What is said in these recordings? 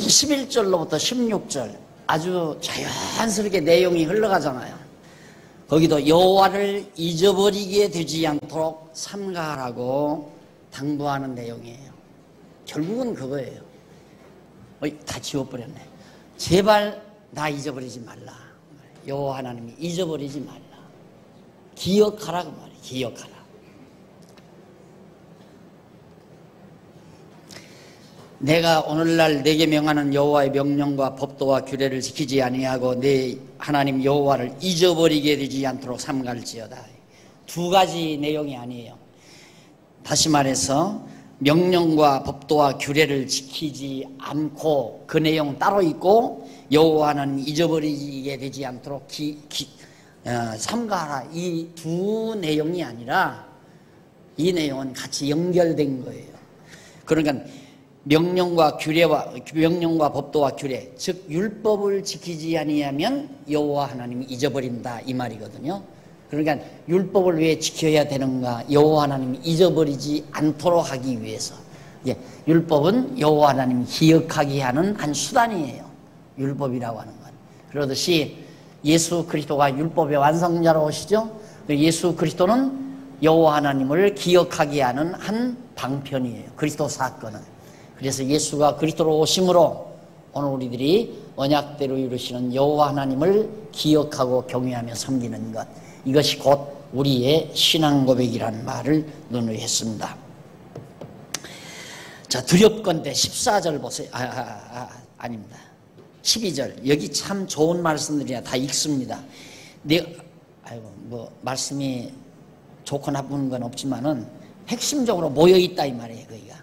11절로부터 16절 아주 자연스럽게 내용이 흘러가잖아요. 거기도 여호와를 잊어버리게 되지 않도록 삼가하라고 당부하는 내용이에요. 결국은 그거예요. 다 지워버렸네. 제발 나 잊어버리지 말라. 여호와 하나님이 잊어버리지 말라. 기억하라 그 말이에요. 기억하라. 내가 오늘날 내게 명하는 여호와의 명령과 법도와 규례를 지키지 아니하고 내 하나님 여호와를 잊어버리게 되지 않도록 삼갈지어다. 두 가지 내용이 아니에요. 다시 말해서 명령과 법도와 규례를 지키지 않고 그 내용 따로 있고 여호와 하나님 잊어버리게 되지 않도록 삼가하라. 이 두 내용이 아니라 이 내용은 같이 연결된 거예요. 그러니까 명령과 법도와 규례, 즉 율법을 지키지 아니하면 여호와 하나님이 잊어버린다 이 말이거든요. 그러니까 율법을 왜 지켜야 되는가? 여호와 하나님이 잊어버리지 않도록 하기 위해서. 율법은 여호와 하나님이 기억하게 하는 한 수단이에요. 율법이라고 하는 건. 그러듯이 예수 그리스도가 율법의 완성자로 오시죠. 예수 그리스도는 여호와 하나님을 기억하게 하는 한 방편이에요. 그리스도 사건은. 그래서 예수가 그리스도로 오심으로 오늘 우리들이 언약대로 이루시는 여호와 하나님을 기억하고 경외하며 섬기는 것, 이것이 곧 우리의 신앙 고백이라는 말을 논의했습니다. 자, 두렵건대 14절 보세요. 아닙니다. 12절. 여기 참 좋은 말씀들이야. 다 읽습니다. 말씀이 좋고 나쁜 건 없지만은 핵심적으로 모여있다 이 말이에요. 거기가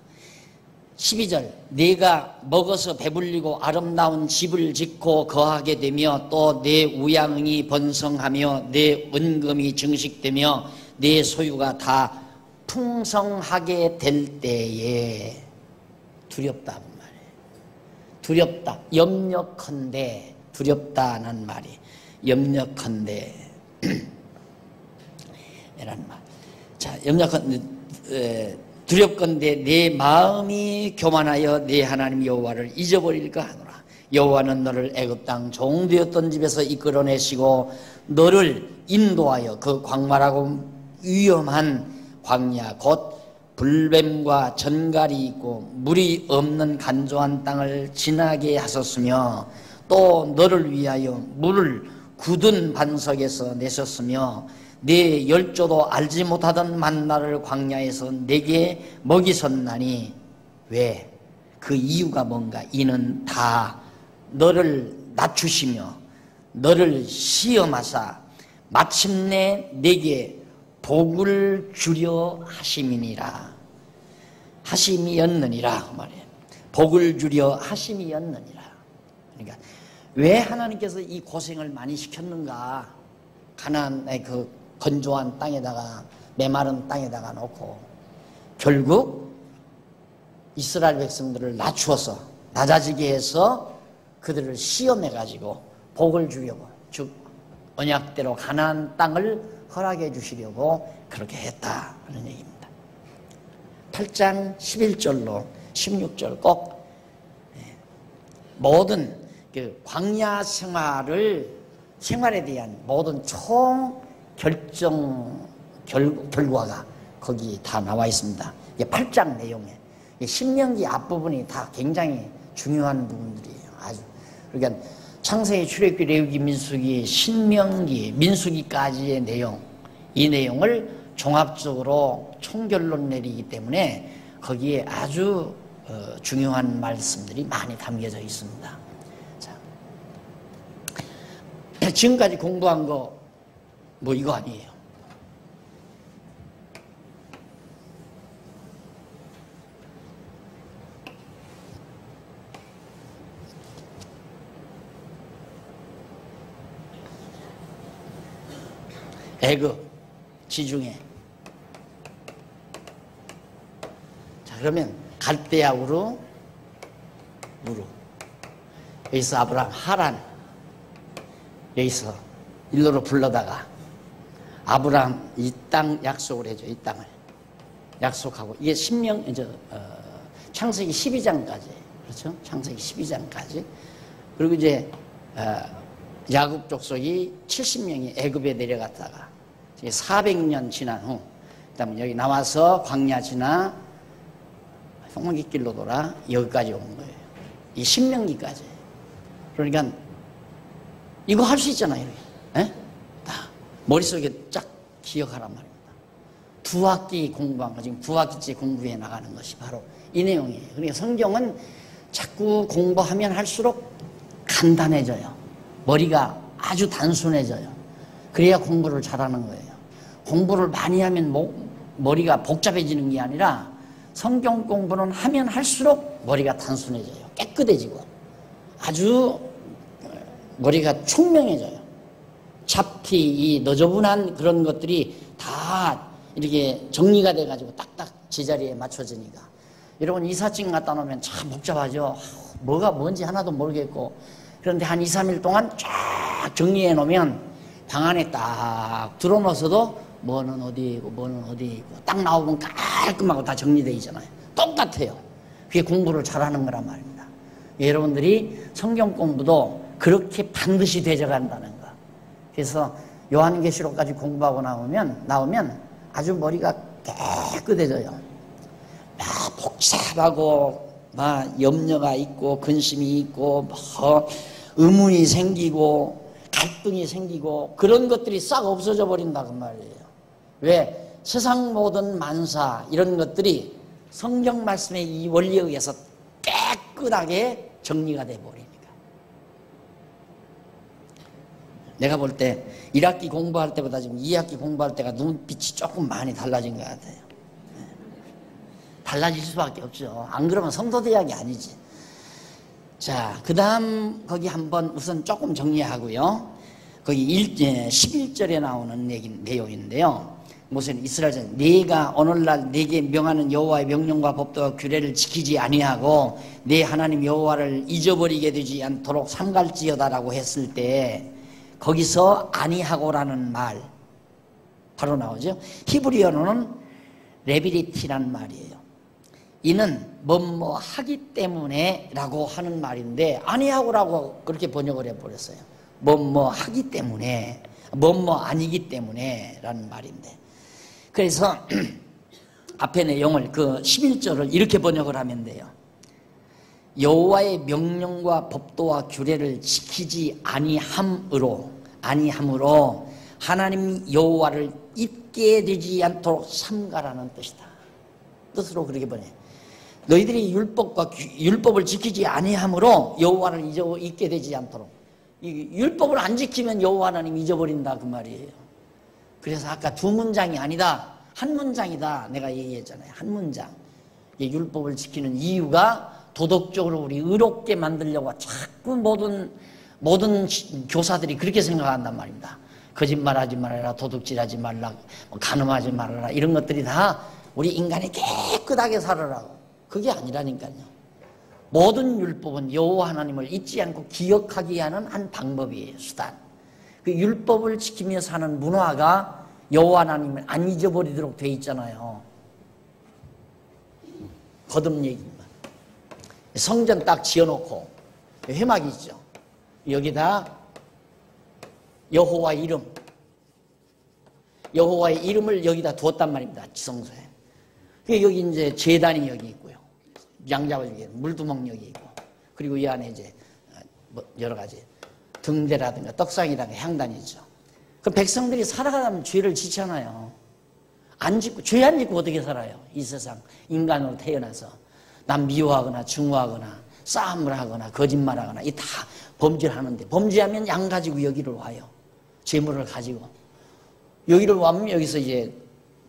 12절. 내가 먹어서 배불리고 아름다운 집을 짓고 거하게 되며 또 내 우양이 번성하며 내 은금이 증식되며 내 소유가 다 풍성하게 될 때에 두렵다 그 말이에요. 두렵다. 염려컨대. 두렵다는 말이 염려컨대 이라는 말. 자, 염려컨대 두렵건대 내 마음이 교만하여 내 하나님 여호와를 잊어버릴까 하노라. 여호와는 너를 애굽 땅 종되었던 집에서 이끌어내시고 너를 인도하여 그 광활하고 위험한 광야 곧 불뱀과 전갈이 있고 물이 없는 간조한 땅을 지나게 하셨으며 또 너를 위하여 물을 굳은 반석에서 내셨으며 네 열조도 알지 못하던 만나를 광야에서 내게 먹이셨나니 왜? 그 이유가 뭔가? 이는 다 너를 낮추시며 너를 시험하사 마침내 내게 복을 주려 하심이니라. 하심이었느니라 그 말이에요. 복을 주려 하심이었느니라. 그러니까 왜 하나님께서 이 고생을 많이 시켰는가? 가나안의 그 건조한 땅에다가 메마른 땅에다가 놓고 결국 이스라엘 백성들을 낮추어서 낮아지게 해서 그들을 시험해 가지고 복을 주려고, 즉 언약대로 가나안 땅을 허락해 주시려고 그렇게 했다는 얘기입니다. 8장 11절로 16절 꼭 모든 그 광야 생활에 대한 모든 총 결과가 거기 다 나와 있습니다. 8장 내용에 신명기 앞부분이 다 굉장히 중요한 부분들이에요. 아주. 그러니까 창세기, 출애굽기, 레위기, 민수기, 신명기, 민수기까지의 내용, 이 내용을 종합적으로 총결론 내리기 때문에 거기에 아주 중요한 말씀들이 많이 담겨져 있습니다. 자, 지금까지 공부한 거 뭐 이거 아니에요. 애굽 지중해. 자, 그러면 갈대아 우르 여기서 아브라함 하란, 여기서 일로로 불러다가 아브라함 이 땅 약속을 해줘. 이 땅을 약속하고, 이게 창세기 12장까지 그렇죠? 창세기 12장까지. 그리고 이제 야곱 족속이 70명이 애굽에 내려갔다가 400년 지난 후 그다음에 여기 나와서 광야 지나 홍해길로 돌아 여기까지 온 거예요. 이 신명기까지. 그러니까 이거 할 수 있잖아요. 다 머릿속에 쫙 기억하란 말입니다. 두 학기 공부한 거 지금 9학기째 공부해 나가는 것이 바로 이 내용이에요. 그러니까 성경은 자꾸 공부하면 할수록 간단해져요. 머리가 아주 단순해져요. 그래야 공부를 잘하는 거예요. 공부를 많이 하면 머리가 복잡해지는 게 아니라 성경 공부는 하면 할수록 머리가 단순해져요. 깨끗해지고 아주 머리가 총명해져요. 잡티, 이 너저분한 그런 것들이 다 이렇게 정리가 돼가지고 딱딱 제자리에 맞춰지니까. 여러분 이삿짐 갖다 놓으면 참 복잡하죠. 뭐가 뭔지 하나도 모르겠고. 그런데 한 2, 3일 동안 쫙 정리해 놓으면 방 안에 딱 들어놓아서도 뭐는 어디에 있고 뭐는 어디에 있고 딱 나오면 깔끔하고 다 정리되어 있잖아요. 똑같아요. 그게 공부를 잘하는 거란 말입니다. 여러분들이 성경 공부도 그렇게 반드시 되져간다는 거. 그래서 요한계시록까지 공부하고 나오면 아주 머리가 깨끗해져요. 막 복잡하고 막 염려가 있고 근심이 있고 뭐 의문이 생기고 갈등이 생기고 그런 것들이 싹 없어져 버린다 그 말이에요. 왜? 세상 모든 만사 이런 것들이 성경 말씀의 이 원리에 의해서 깨끗하게 정리가 돼 버리니까. 내가 볼 때 1학기 공부할 때보다 지금 2학기 공부할 때가 눈빛이 조금 많이 달라진 것 같아요. 달라질 수밖에 없죠. 안 그러면 성도대학이 아니지. 자, 그 다음 거기 한번 우선 조금 정리하고요. 거기 11절에 나오는 내용인데요. 모세는 이스라엘 자손 네가 오늘날 네게 명하는 여호와의 명령과 법도와 규례를 지키지 아니하고 네 하나님 여호와를 잊어버리게 되지 않도록 삼갈지어다라고 했을 때 거기서 아니하고라는 말 바로 나오죠. 히브리어로는 레비리티란 말이에요. 이는 뭐뭐 하기 때문에 라고 하는 말인데 아니하고라고 그렇게 번역을 해버렸어요. 뭐뭐 하기 때문에 뭐뭐 아니기 때문에 라는 말인데 그래서 앞에 내용을 그 11절을 이렇게 번역을 하면 돼요. 여호와의 명령과 법도와 규례를 지키지 아니함으로 하나님 여호와를 잊게 되지 않도록 삼가라는 뜻이다. 뜻으로 그렇게 번해. 너희들이 율법을 지키지 아니함으로 여호와를 잊게 되지 않도록. 이 율법을 안 지키면 여호와 하나님 잊어버린다 그 말이에요. 그래서 아까 두 문장이 아니다 한 문장이다 내가 얘기했잖아요. 한 문장. 율법을 지키는 이유가 도덕적으로 우리 의롭게 만들려고 자꾸 모든 교사들이 그렇게 생각한단 말입니다. 거짓말하지 말아라, 도둑질하지 말라, 간음하지 말아라 이런 것들이 다 우리 인간이 깨끗하게 살아라고. 그게 아니라니까요. 모든 율법은 여호와 하나님을 잊지 않고 기억하게 하는 한 방법이에요. 수단. 그 율법을 지키며 사는 문화가 여호와 하나님을 안 잊어버리도록 돼 있잖아요. 거듭 얘기입니다. 성전 딱 지어놓고 회막이 있죠. 여기다 여호와의 이름을 여기다 두었단 말입니다. 지성소에. 여기 이제 제단이 여기 있고요. 양자바주에 물두멍 여기 있고, 그리고 이 안에 이제 뭐 여러 가지 등대라든가 떡상이라든가 향단이 있죠. 그 백성들이 살아가면 죄를 짓잖아요. 죄 안 짓고 어떻게 살아요? 이 세상 인간으로 태어나서 남 미워하거나 증오하거나 싸움을 하거나 거짓말하거나 이 다 범죄를 하는데, 범죄하면 양 가지고 여기를 와요. 재물을 가지고 여기를 와면 여기서 이제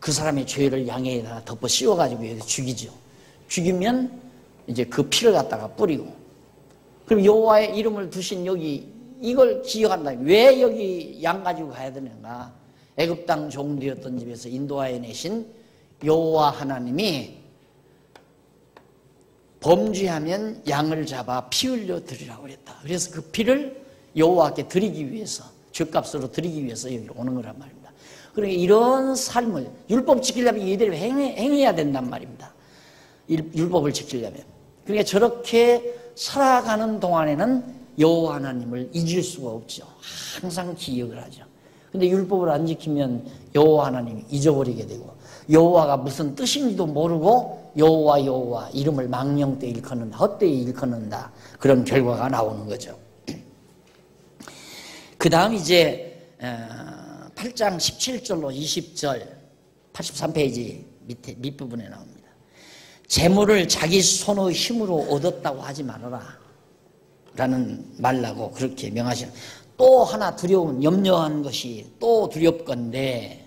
그 사람의 죄를 양에다가 덮어 씌워가지고 여기 죽이죠. 죽이면 이제 그 피를 갖다가 뿌리고, 그럼 여호와의 이름을 두신 여기 이걸 기억한다. 왜 여기 양 가지고 가야 되는가? 애굽 땅 종되었던 집에서 인도하여 내신 여호와 하나님이 범죄하면 양을 잡아 피 흘려 드리라고 그랬다. 그래서 그 피를 여호와께 드리기 위해서, 죗값으로 드리기 위해서 여기로 오는 거란 말입니다. 그러니까 이런 삶을 율법 지키려면 이대로 행해야 된단 말입니다. 율법을 지키려면. 그러니까 저렇게 살아가는 동안에는 여호와 하나님을 잊을 수가 없죠. 항상 기억을 하죠. 근데 율법을 안 지키면 여호와 하나님이 잊어버리게 되고, 여호와가 무슨 뜻인지도 모르고 여호와 이름을 망령되이 일컫는다, 헛되이 일컫는다, 그런 결과가 나오는 거죠. 그 다음 이제 8장 17절로 20절 83페이지 밑부분에 나옵니다. 재물을 자기 손의 힘으로 얻었다고 하지 말아라 라는 말라고 그렇게 명하시는. 또 하나 두려운, 염려한 것이 또 두렵건대,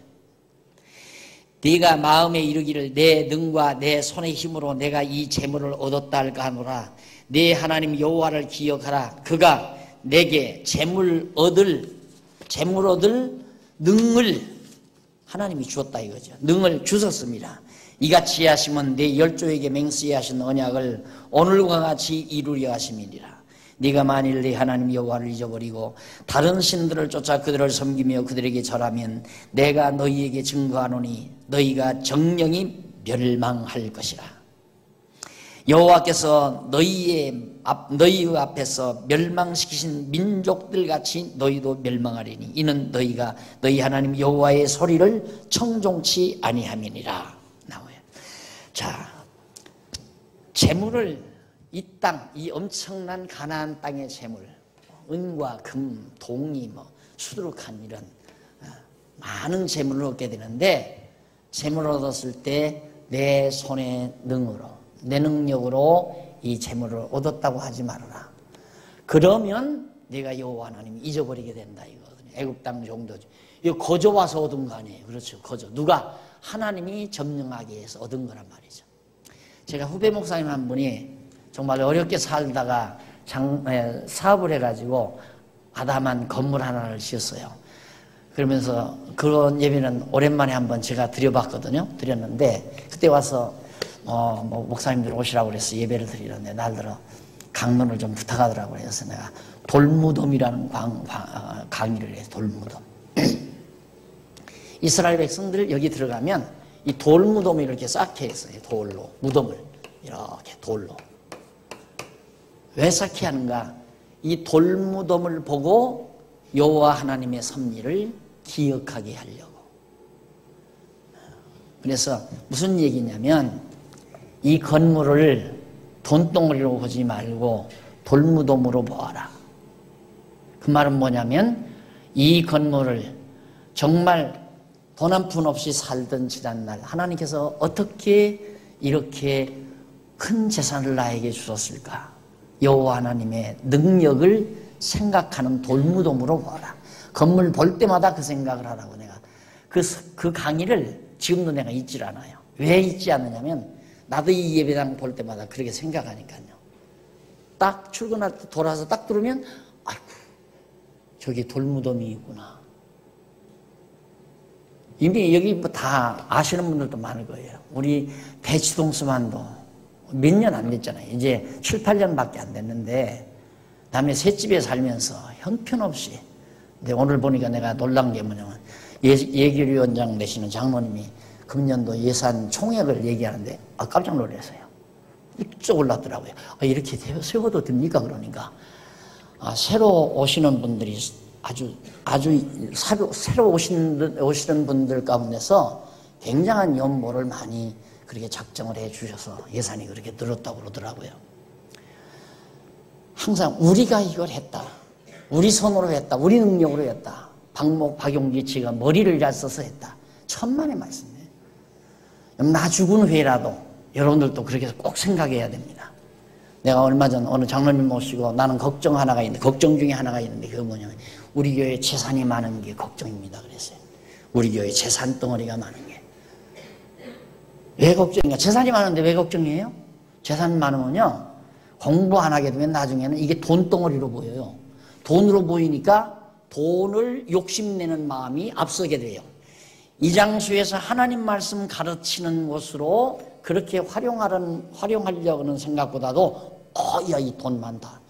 네가 마음에 이르기를 내 능과 내 손의 힘으로 내가 이 재물을 얻었다 할까 하노라. 네 하나님 여호와를 기억하라. 그가 내게 재물 얻을 능을 하나님이 주었다 이거죠. 능을 주셨습니다. 이같이 하시면 네 열조에게 맹세히 하신 언약을 오늘과 같이 이루려 하심이니라. 네가 만일 네 하나님 여호와를 잊어버리고 다른 신들을 쫓아 그들을 섬기며 그들에게 절하면 내가 너희에게 증거하노니 너희가 정령이 멸망할 것이라. 여호와께서 너희 앞에서 멸망시키신 민족들 같이 너희도 멸망하리니 이는 너희가 너희 하나님 여호와의 소리를 청종치 아니함이니라. 나와요. 자, 재물을 이 땅, 이 엄청난 가나안 땅의 재물, 은과 금, 동이, 수두룩한 이런 많은 재물을 얻게 되는데, 재물을 얻었을 때 내 손의 능으로, 내 능력으로 이 재물을 얻었다고 하지 말아라. 그러면 네가 여호와 하나님 잊어버리게 된다 이거거든요. 애굽 땅 정도죠. 이거 거저 와서 얻은 거 아니에요. 그렇죠. 거저. 누가? 하나님이 점령하기 위해서 얻은 거란 말이죠. 제가 후배 목사님 한 분이 정말 어렵게 살다가 사업을 해가지고 아담한 건물 하나를 지었어요. 그러면서 그런 예배는 오랜만에 한번 제가 드려봤거든요. 드렸는데 그때 와서 목사님들 오시라고 그래서 예배를 드리는데 날들어 강론을 좀 부탁하더라고요. 그래서 내가 돌무덤이라는 강의를 해서 돌무덤. 이스라엘 백성들 여기 들어가면 이 돌무덤을 이렇게 쌓게 했어요. 돌로 무덤을 이렇게 돌로. 왜 쌓게 하는가? 이 돌무덤을 보고 여호와 하나님의 섭리를 기억하게 하려고. 그래서 무슨 얘기냐면 이 건물을 돈덩어리로 보지 말고 돌무덤으로 보아라. 그 말은 뭐냐면 이 건물을 정말 돈 한 푼 없이 살던 지난날 하나님께서 어떻게 이렇게 큰 재산을 나에게 주셨을까? 여호와 하나님의 능력을 생각하는 돌무덤으로 보아라. 건물 볼 때마다 그 생각을 하라고 내가 그 강의를 지금도 내가 잊질 않아요. 왜 잊지 않느냐면 나도 이 예배당 볼 때마다 그렇게 생각하니까요. 딱 출근할 때 돌아서 딱 들으면 아이고 저기 돌무덤이 있구나. 이미 여기 뭐 다 아시는 분들도 많을 거예요. 우리 대치동수만도 몇 년 안 됐잖아요. 이제 7, 8년밖에 안 됐는데 남의 셋집에 살면서 형편없이. 근데 오늘 보니까 내가 놀란 게 뭐냐면 예결위원장 되시는 장로님이 금년도 예산 총액을 얘기하는데 깜짝 놀랐어요. 쭉 올랐더라고요. 이렇게 세워도 됩니까? 그러니까 새로 오시는 분들이 아주 새로 오시는 분들 가운데서 굉장한 연보를 많이 그렇게 작정을 해 주셔서 예산이 그렇게 늘었다고 그러더라고요. 항상 우리가 이걸 했다. 우리 손으로 했다. 우리 능력으로 했다. 박용기 씨가 머리를 잘 써서 했다. 천만의 말씀이에요. 나 죽은 후에라도 여러분들도 그렇게 꼭 생각해야 됩니다. 내가 얼마 전 어느 장로님 모시고 나는 걱정 하나가 있는데, 걱정 중에 하나가 있는데 그게 뭐냐면 우리 교회 재산이 많은 게 걱정입니다. 그랬어요. 우리 교회 재산 덩어리가 많은 게. 왜 걱정인가? 재산이 많은데 왜 걱정이에요? 재산 많으면요 공부 안 하게 되면 나중에는 이게 돈덩어리로 보여요. 돈으로 보이니까 돈을 욕심내는 마음이 앞서게 돼요. 이 장소에서 하나님 말씀 가르치는 곳으로 그렇게 활용하려고 하는 생각보다도 야, 이 돈 많다.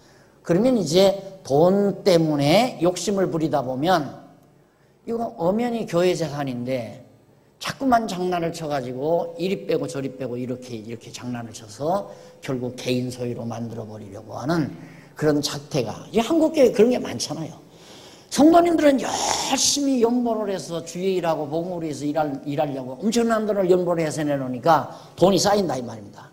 그러면 이제 돈 때문에 욕심을 부리다 보면 이거 엄연히 교회 재산인데 자꾸만 장난을 쳐가지고 이리 빼고 저리 빼고 이렇게 장난을 쳐서 결국 개인 소유로 만들어 버리려고 하는 그런 작태가, 이 한국교회 그런 게 많잖아요. 성도님들은 열심히 연보를 해서 주의 일하고 복음을 위해서 일하려고 엄청난 돈을 연보를 해서 내놓으니까 돈이 쌓인다 이 말입니다.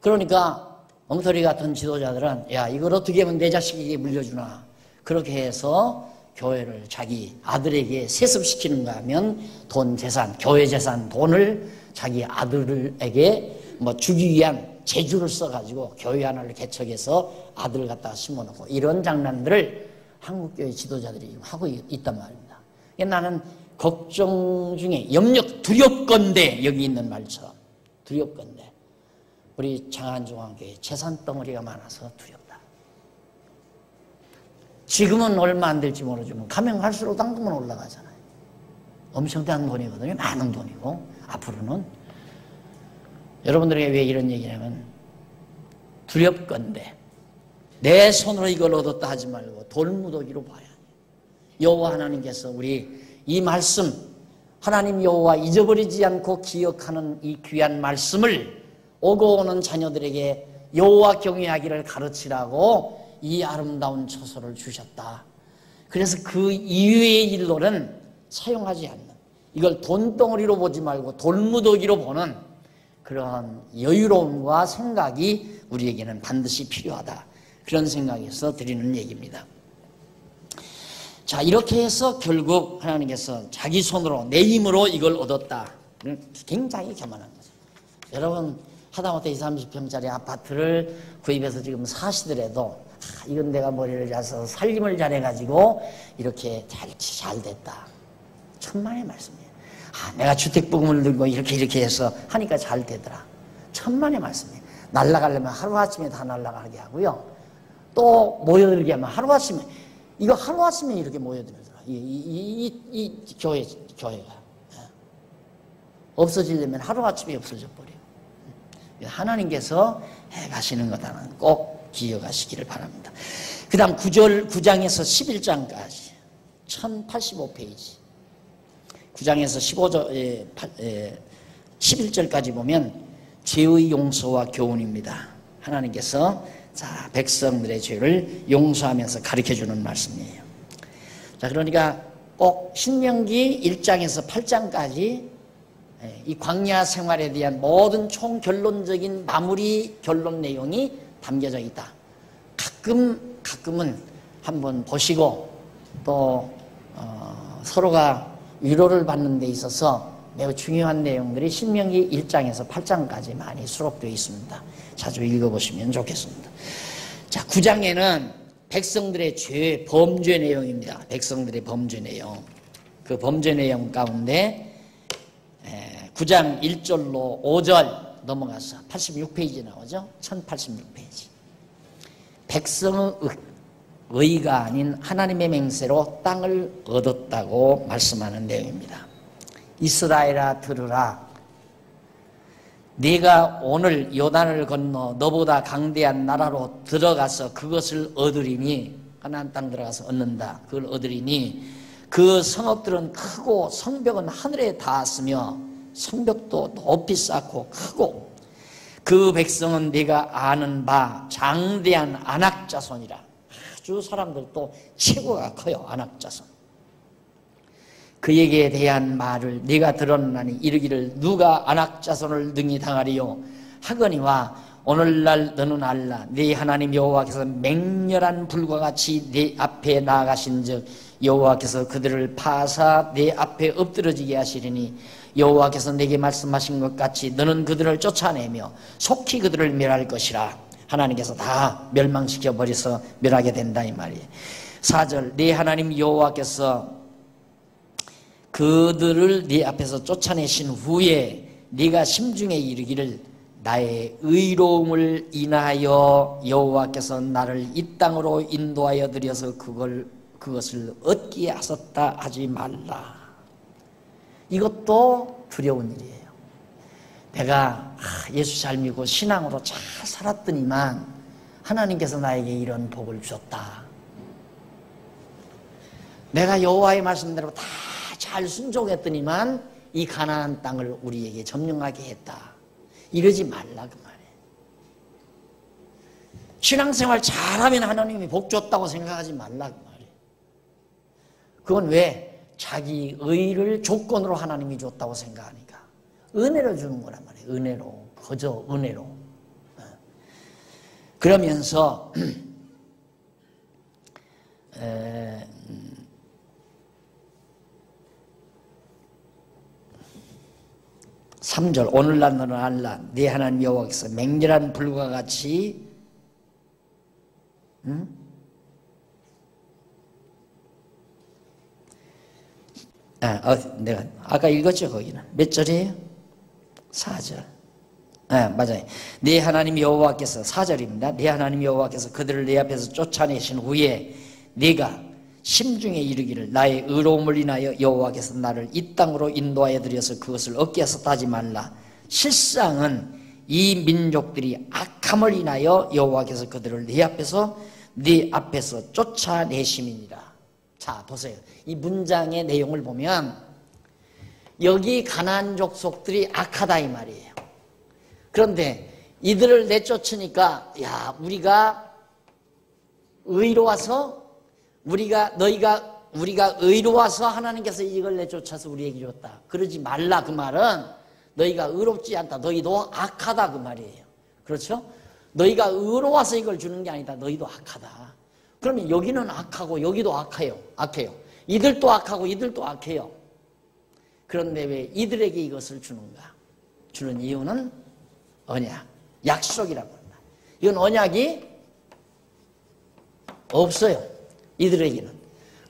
그러니까 엉터리 같은 지도자들은 야, 이걸 어떻게 하면 내 자식에게 물려주나, 그렇게 해서 교회를 자기 아들에게 세습시키는가 하면 돈, 재산, 교회 재산, 돈을 자기 아들에게 주기 위한 재주를 써가지고 교회 하나를 개척해서 아들을 갖다가 심어놓고, 이런 장난들을 한국교회 지도자들이 하고 있단 말입니다. 나는 걱정 중에 염려, 두렵건대, 여기 있는 말처럼 두렵건대, 우리 장안중앙교회 재산 덩어리가 많아서 두렵다. 지금은 얼마 안 될지 모르지만 가면 갈수록 당분간 올라가잖아요. 엄청난 돈이거든요. 많은 돈이고. 앞으로는 여러분들에게 왜 이런 얘기냐면, 두렵건대 내 손으로 이걸 얻었다 하지 말고 돌무더기로 봐야 해요. 여호와 하나님께서 우리 이 말씀, 하나님 여호와 잊어버리지 않고 기억하는 이 귀한 말씀을 오고 오는 자녀들에게 여호와 경외하기를 가르치라고 이 아름다운 처소를 주셨다. 그래서 그 이외의 일로는 사용하지 않는, 이걸 돈덩어리로 보지 말고 돌무더기로 보는 그런 여유로움과 생각이 우리에게는 반드시 필요하다. 그런 생각에서 드리는 얘기입니다. 자, 이렇게 해서 결국 하나님께서 자기 손으로 내 힘으로 이걸 얻었다. 굉장히 교만한 거죠. 여러분, 하다못해 20, 30평짜리 아파트를 구입해서 지금 사시더라도 이건 내가 머리를 잘서 살림을 잘해가지고 이렇게 잘 됐다. 천만의 말씀이에요. 내가 주택부금을 들고 이렇게 해서 하니까 잘 되더라. 천만의 말씀이에요. 날아가려면 하루아침에 다 날아가게 하고요. 또 모여들게 하면 하루아침에, 이거 하루아침에 이렇게 모여들더라. 이 교회가 없어지려면 하루아침에 없어져 버려요. 하나님께서 해가시는 거다는 꼭 기억하시기를 바랍니다. 그 다음 9장에서 11장까지 1085페이지 9장에서 11절까지 보면 죄의 용서와 교훈입니다. 하나님께서 자, 백성들의 죄를 용서하면서 가르쳐주는 말씀이에요. 자, 그러니까 꼭 신명기 1장에서 8장까지 이 광야 생활에 대한 모든 총결론적인 마무리 결론 내용이 담겨져 있다. 가끔은 한번 보시고 또 서로가 위로를 받는 데 있어서 매우 중요한 내용들이 신명기 1장에서 8장까지 많이 수록되어 있습니다. 자주 읽어보시면 좋겠습니다. 자, 9장에는 백성들의 죄, 범죄 내용입니다. 백성들의 범죄 내용. 그 범죄 내용 가운데 9장 1절로 5절 넘어가서 86페이지 나오죠. 1086페이지. 백성의 의가 아닌 하나님의 맹세로 땅을 얻었다고 말씀하는 내용입니다. 이스라엘아 들으라. 네가 오늘 요단을 건너 너보다 강대한 나라로 들어가서 그것을 얻으리니, 가나안 땅 들어가서 얻는다. 그걸 얻으리니 그 성읍들은 크고 성벽은 하늘에 닿았으며 성벽도 높이 쌓고 크고 그 백성은 네가 아는 바 장대한 안악자손이라. 아주 사람들도 최고가 커요. 안악자손. 그에게 대한 말을 네가 들었나니 이르기를 누가 안악자손을 능히 당하리요 하거니와 오늘날 너는 알라. 네 하나님 여호와께서 맹렬한 불과 같이 네 앞에 나아가신즉 여호와께서 그들을 파사 네 앞에 엎드러지게 하시리니 여호와께서 내게 말씀하신 것 같이 너는 그들을 쫓아내며 속히 그들을 멸할 것이라. 하나님께서 다 멸망시켜 버려서 멸하게 된다 이 말이에요. 4절 네 하나님 여호와께서 그들을 네 앞에서 쫓아내신 후에 네가 심중에 이르기를 나의 의로움을 인하여 여호와께서 나를 이 땅으로 인도하여 들여서 그것을 얻게 하셨다 하지 말라. 이것도 두려운 일이에요. 내가 예수 잘 믿고 신앙으로 잘 살았더니만 하나님께서 나에게 이런 복을 주셨다. 내가 여호와의 말씀대로 다 잘 순종했더니만 이 가나안 땅을 우리에게 점령하게 했다. 이러지 말라 그 말이에요. 신앙생활 잘하면 하나님이 복 줬다고 생각하지 말라 그 말이에요. 그건 왜? 자기 의를 조건으로 하나님이 줬다고 생각하니까. 은혜로 주는 거란 말이에요. 은혜로. 거저 은혜로. 그러면서 3절 오늘날 너는 알라 네 하나님 여호와께서 맹렬한 불과 같이 내가 아까 읽었죠. 거기는 몇 절이에요? 4절. 맞아요. 네 하나님 여호와께서 4절입니다. 네 하나님 여호와께서 그들을 내 앞에서 쫓아내신 후에 네가 심중에 이르기를 나의 의로움을 인하여 여호와께서 나를 이 땅으로 인도하여 들여서 그것을 얻게 하셨다지 말라. 실상은 이 민족들이 악함을 인하여 여호와께서 그들을 네 앞에서 쫓아내심이니라. 자, 보세요. 이 문장의 내용을 보면 여기 가나안 족속들이 악하다 이 말이에요. 그런데 이들을 내쫓으니까 야, 우리가 의로워서 우리가 의로워서 하나님께서 이걸 내쫓아서 우리에게 줬다. 그러지 말라 그 말은 너희가 의롭지 않다. 너희도 악하다 그 말이에요. 그렇죠? 너희가 의로워서 이걸 주는 게 아니다. 너희도 악하다. 그러면 여기는 악하고 여기도 악해요. 이들도 악하고 이들도 악해요. 그런데 왜 이들에게 이것을 주는가? 주는 이유는 언약, 약속이라고 합니다. 이건 언약이 없어요. 이들에게는.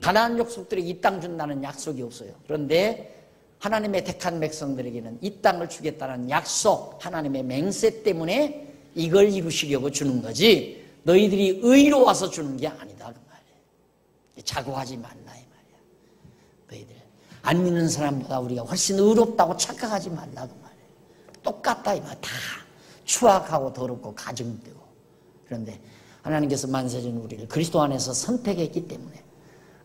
가나안 족속들에게 이 땅 준다는 약속이 없어요. 그런데 하나님의 택한 백성들에게는 이 땅을 주겠다는 약속, 하나님의 맹세 때문에 이걸 이루시려고 주는 거지 너희들이 의로워서 주는 게 아니다 그 말이에요. 자고하지 말라 이 말이야. 너희들 안 믿는 사람보다 우리가 훨씬 의롭다고 착각하지 말라 그 말이에요. 똑같다 이 말. 다 추악하고 더럽고 가증되고. 그런데 하나님께서 만세전 우리를 그리스도 안에서 선택했기 때문에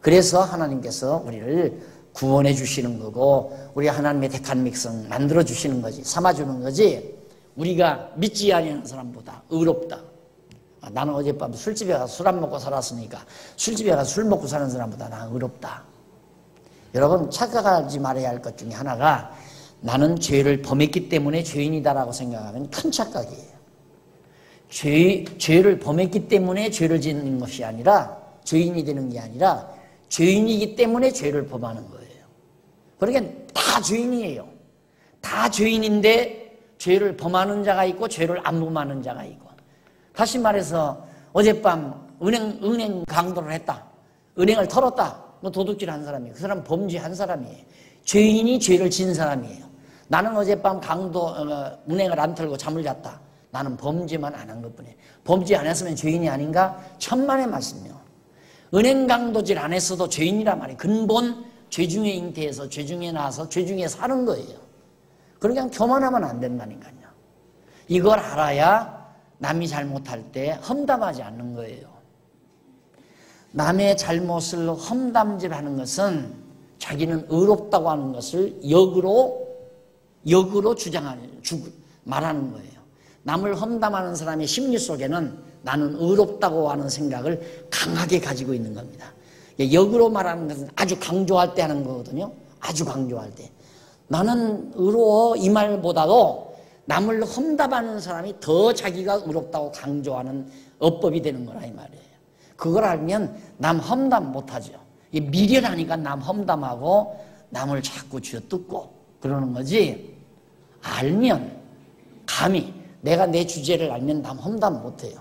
그래서 하나님께서 우리를 구원해 주시는 거고 우리 하나님의 택한 백성 만들어 주시는 거지, 삼아주는 거지. 우리가 믿지 아니하는 사람보다 의롭다. 나는 어젯밤 술집에 가서 술 안 먹고 살았으니까 술집에 가서 술 먹고 사는 사람보다 나는 의롭다. 여러분 착각하지 말아야 할 것 중에 하나가 나는 죄를 범했기 때문에 죄인이다라고 생각하면 큰 착각이에요. 죄를 범했기 때문에 죄를 짓는 것이 아니라 죄인이 되는 게 아니라 죄인이기 때문에 죄를 범하는 거예요. 그러니까 다 죄인이에요. 다 죄인인데 죄를 범하는 자가 있고 죄를 안 범하는 자가 있고. 다시 말해서 어젯밤 은행 강도를 했다. 은행을 털었다. 뭐 도둑질한 사람이에요. 그 사람 범죄한 사람이에요. 죄인이 죄를 진 사람이에요. 나는 어젯밤 은행을 안 털고 잠을 잤다. 나는 범죄만 안 한 것뿐이에요. 범죄 안 했으면 죄인이 아닌가? 천만의 말씀이요. 은행 강도질 안 했어도 죄인이란 말이에요. 근본 죄 중에 잉태해서 죄 중에 나와서 죄 중에 사는 거예요. 그러니까 교만하면 안 된다니까요. 이걸 알아야 남이 잘못할 때 험담하지 않는 거예요. 남의 잘못을 험담질하는 것은 자기는 의롭다고 하는 것을 역으로 말하는 거예요. 남을 험담하는 사람의 심리 속에는 나는 의롭다고 하는 생각을 강하게 가지고 있는 겁니다. 역으로 말하는 것은 아주 강조할 때 하는 거거든요. 아주 강조할 때. 나는 의로워 이 말보다도 남을 험담하는 사람이 더 자기가 의롭다고 강조하는 어법이 되는 거라 이 말이에요. 그걸 알면 남 험담 못하죠. 미련하니까 남 험담하고 남을 자꾸 쥐어뜯고 그러는 거지. 알면 감히 내가 내 주제를 알면 남 험담 못해요.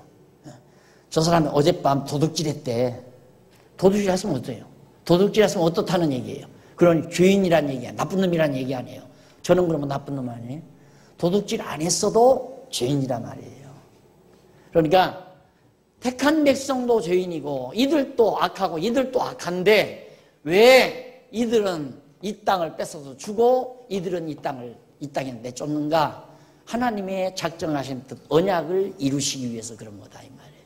저 사람이 어젯밤 도둑질했대. 도둑질 했으면 어때요? 도둑질 했으면 어떻다는 얘기예요? 그런 죄인이란 얘기야. 나쁜 놈이란 얘기 아니에요. 저는 그러면 나쁜 놈 아니에요? 도둑질 안 했어도 죄인이란 말이에요. 그러니까 택한 백성도 죄인이고 이들도 악하고 이들도 악한데 왜 이들은 이 땅을 뺏어서 주고 이들은 이 땅에 내쫓는가? 하나님의 작정하신 뜻, 언약을 이루시기 위해서 그런 거다 이 말이에요.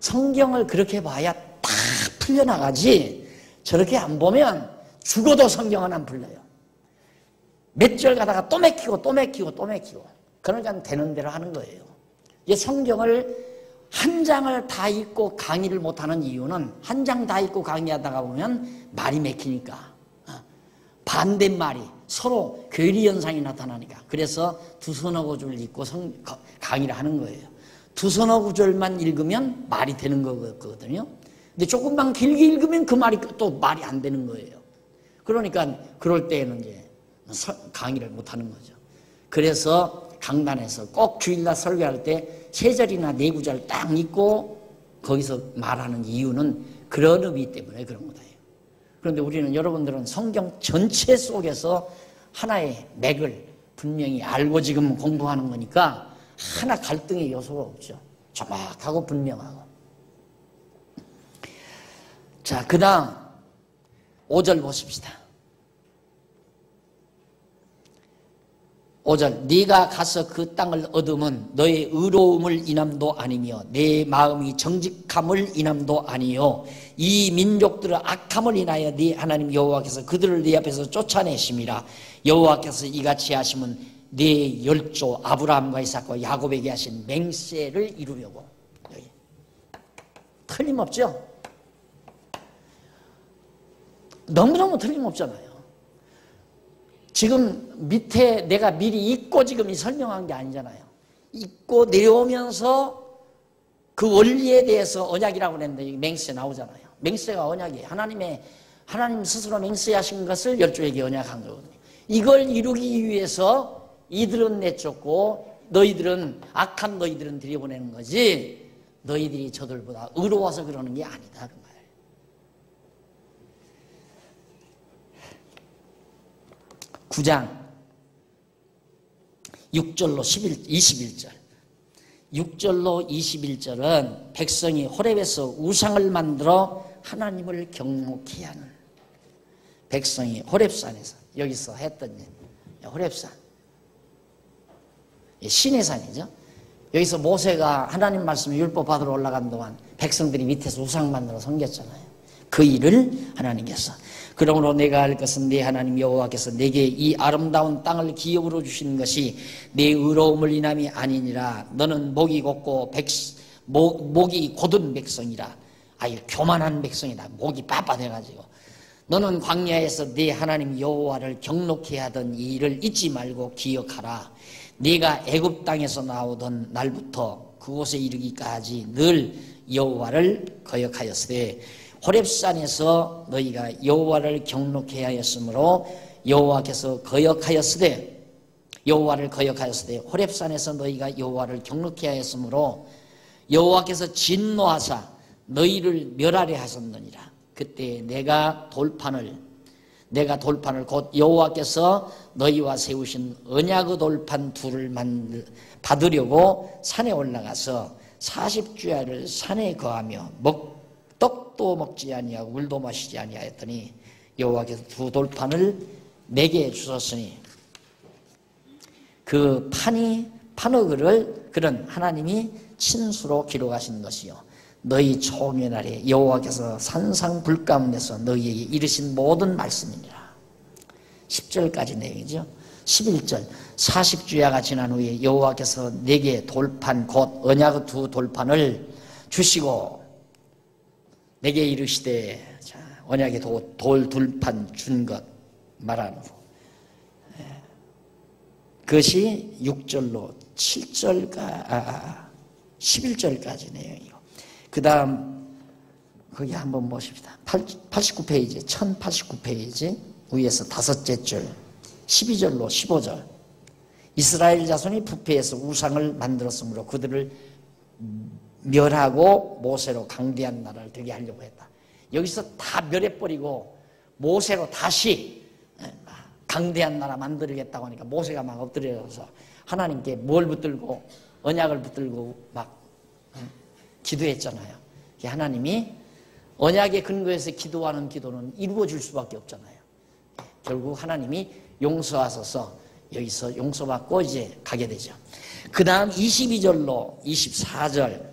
성경을 그렇게 봐야 다 풀려나가지 저렇게 안 보면 죽어도 성경은 안 풀려요. 몇 절 가다가 또 맥히고 또 맥히고 또 맥히고. 그러니까 되는 대로 하는 거예요. 이 성경을 한 장을 다 읽고 강의를 못하는 이유는 한 장 다 읽고 강의하다가 보면 말이 맥히니까, 반대말이 서로 괴리 현상이 나타나니까. 그래서 두서너 구절 읽고 강의를 하는 거예요. 두서너 구절만 읽으면 말이 되는 거거든요. 근데 조금만 길게 읽으면 그 말이 또 말이 안 되는 거예요. 그러니까 그럴 때에는 이제 강의를 못하는 거죠. 그래서 강단에서 꼭 주일날 설교할 때 세 절이나 네 구절 딱 읽고 거기서 말하는 이유는 그런 의미 때문에 그런 거다. 그런데 우리는, 여러분들은 성경 전체 속에서 하나의 맥을 분명히 알고 지금 공부하는 거니까 하나 갈등의 요소가 없죠. 정확하고 분명하고. 자, 그 다음 5절 보십시다. 5절, 네가 가서 그 땅을 얻으면 너의 의로움을 인함도 아니며 내 마음이 정직함을 인함도 아니요 이 민족들의 악함을 인하여 네 하나님 여호와께서 그들을 네 앞에서 쫓아내심이라. 여호와께서 이같이 하시면 네 열조 아브라함과 이삭과 야곱에게 하신 맹세를 이루려고. 여기 틀림없죠? 너무너무 틀림없잖아요. 지금 밑에 내가 미리 읽고 지금 이 설명한 게 아니잖아요. 읽고 내려오면서 그 원리에 대해서 언약이라고 그랬는데 여기 맹세 나오잖아요. 맹세가 언약이에요. 하나님 스스로 맹세하신 것을 열조에게 언약한 거거든요. 이걸 이루기 위해서 이들은 내쫓고 너희들은, 악한 너희들은 들여보내는 거지 너희들이 저들보다 의로워서 그러는 게 아니다. 9장 6절로 21절 6절로 21절은 백성이 호렙에서 우상을 만들어 하나님을 경목케 하는, 백성이 호렙산에서 여기서 했던 일, 호렙산 신의 산이죠. 여기서 모세가 하나님 말씀을 율법 받으러 올라간 동안 백성들이 밑에서 우상 만들어 섬겼잖아요. 그 일을 하나님께서, 그러므로 내가 알 것은 네 하나님 여호와께서 내게 이 아름다운 땅을 기업으로 주시는 것이 내 의로움을 인함이 아니니라. 너는 목이 곧고 목이 곧은 백성이라. 아유, 교만한 백성이다. 목이 빳빳해가지고. 너는 광야에서 네 하나님 여호와를 경록케 하던 이 일을 잊지 말고 기억하라. 네가 애굽 땅에서 나오던 날부터 그곳에 이르기까지 늘 여호와를 거역하였으되 호렙산에서 너희가 여호와를 경록케 하였으므로 여호와께서 거역하였으되, 여호와를 거역하였으되 호렙산에서 너희가 여호와를 경록케 하였으므로 여호와께서 진노하사 너희를 멸하려 하셨느니라. 그때 내가 돌판을 곧 여호와께서 너희와 세우신 언약의 돌판 둘을 받으려고 산에 올라가서 40주야를 산에 거하며 떡도 먹지 아니하고 물도 마시지 아니하였더니 여호와께서 두 돌판을 내게 주셨으니, 그 판어글을 그런 하나님이 친수로 기록하신 것이요 너희 초면 아래 여호와께서 산상 불 가운데서 너희에게 이르신 모든 말씀이니라. 10절까지 내용이죠. 11절 40주야가 지난 후에 여호와께서 내게 돌판 곧 언약의 두 돌판을 주시고 내게 이르시되, 자, 언약의 돌 둘판 준 것 말하는 후 그것이 6절로 11절까지 내용이고, 그 다음 거기 한번 보십시다. 89페이지 1089페이지 위에서 다섯째 줄 12절로 15절. 이스라엘 자손이 부패해서 우상을 만들었으므로 그들을 멸하고 모세로 강대한 나라를 되게 하려고 했다. 여기서 다 멸해버리고 모세로 다시 강대한 나라 만들겠다고 하니까 모세가 막 엎드려서 하나님께 뭘 붙들고 언약을 붙들고 막 기도했잖아요. 하나님이 언약의 근거에서 기도하는 기도는 이루어질 수밖에 없잖아요. 결국 하나님이 용서하셔서 여기서 용서받고 이제 가게 되죠. 그 다음 22절로 24절,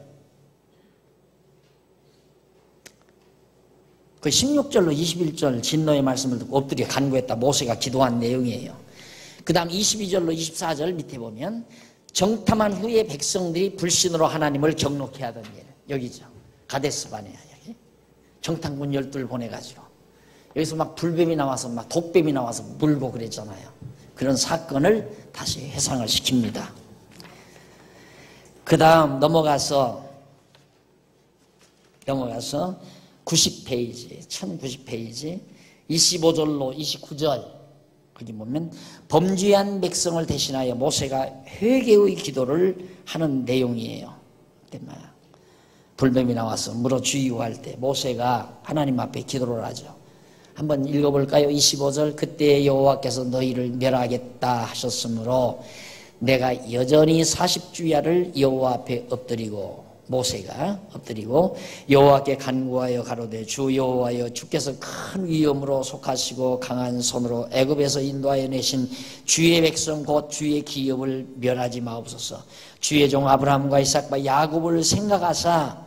그 16절로 21절 진노의 말씀을 듣고 엎드려 간구했다 모세가 기도한 내용이에요. 그 다음 22절로 24절 밑에 보면 정탐한 후에 백성들이 불신으로 하나님을 경록해 하던 일. 여기죠. 가데스바네아. 여기. 정탐꾼 12를 보내가지고. 여기서 막 불뱀이 나와서 막 독뱀이 나와서 물고 그랬잖아요. 그런 사건을 다시 회상을 시킵니다. 그 다음 넘어가서 90페이지, 1090페이지 25절로 29절 거기 보면 범죄한 백성을 대신하여 모세가 회개의 기도를 하는 내용이에요. 불뱀이 나와서 물어 죽이고 할 때 모세가 하나님 앞에 기도를 하죠. 한번 읽어볼까요? 25절 그때 여호와께서 너희를 멸하겠다 하셨으므로 내가 여전히 40주야를 여호와 앞에 엎드리고 모세가 엎드리고 여호와께 간구하여 가로되 주 여호와여 주께서 큰 위엄으로 속하시고 강한 손으로 애굽에서 인도하여 내신 주의 백성 곧 주의 기업을 멸하지 마옵소서. 주의 종 아브라함과 이삭과 야곱을 생각하사.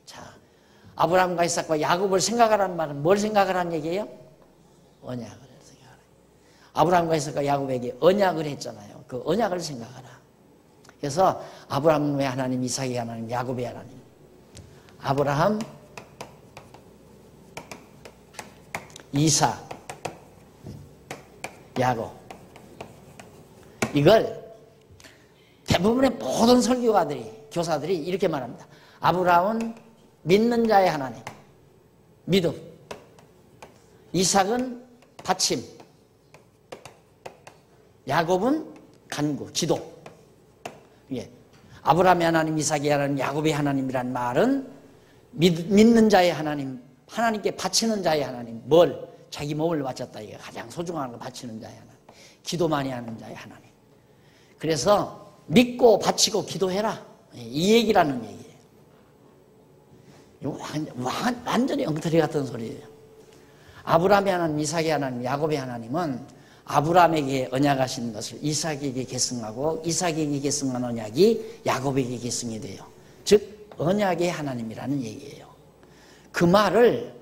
자, 아브라함과 이삭과 야곱을 생각하라는 말은 뭘 생각하라는 얘기예요? 언약을 생각하라. 아브라함과 이삭과 야곱에게 언약을 했잖아요. 그 언약을 생각하라. 그래서 아브라함의 하나님, 이삭의 하나님, 야곱의 하나님. 아브라함, 이삭, 야곱. 이걸 대부분의 모든 설교가들이, 교사들이 이렇게 말합니다. 아브라함은 믿는 자의 하나님, 믿음. 이삭은 받침. 야곱은 간구, 기도. 예. 아브라함의 하나님, 이삭의 하나님, 야곱의 하나님이란 말은 믿는 자의 하나님, 하나님께 바치는 자의 하나님, 뭘? 자기 몸을 바쳤다. 이게 가장 소중한 걸 바치는 자의 하나님, 기도 많이 하는 자의 하나님. 그래서 믿고 바치고 기도해라. 이 얘기라는 얘기예요. 이거 완전히 엉터리 같은 소리예요. 아브라함의 하나님, 이삭의 하나님, 야곱의 하나님은 아브라함에게 언약하신 것을 이삭에게 계승하고 이삭에게 계승한 언약이 야곱에게 계승이 돼요. 즉 언약의 하나님이라는 얘기예요. 그 말을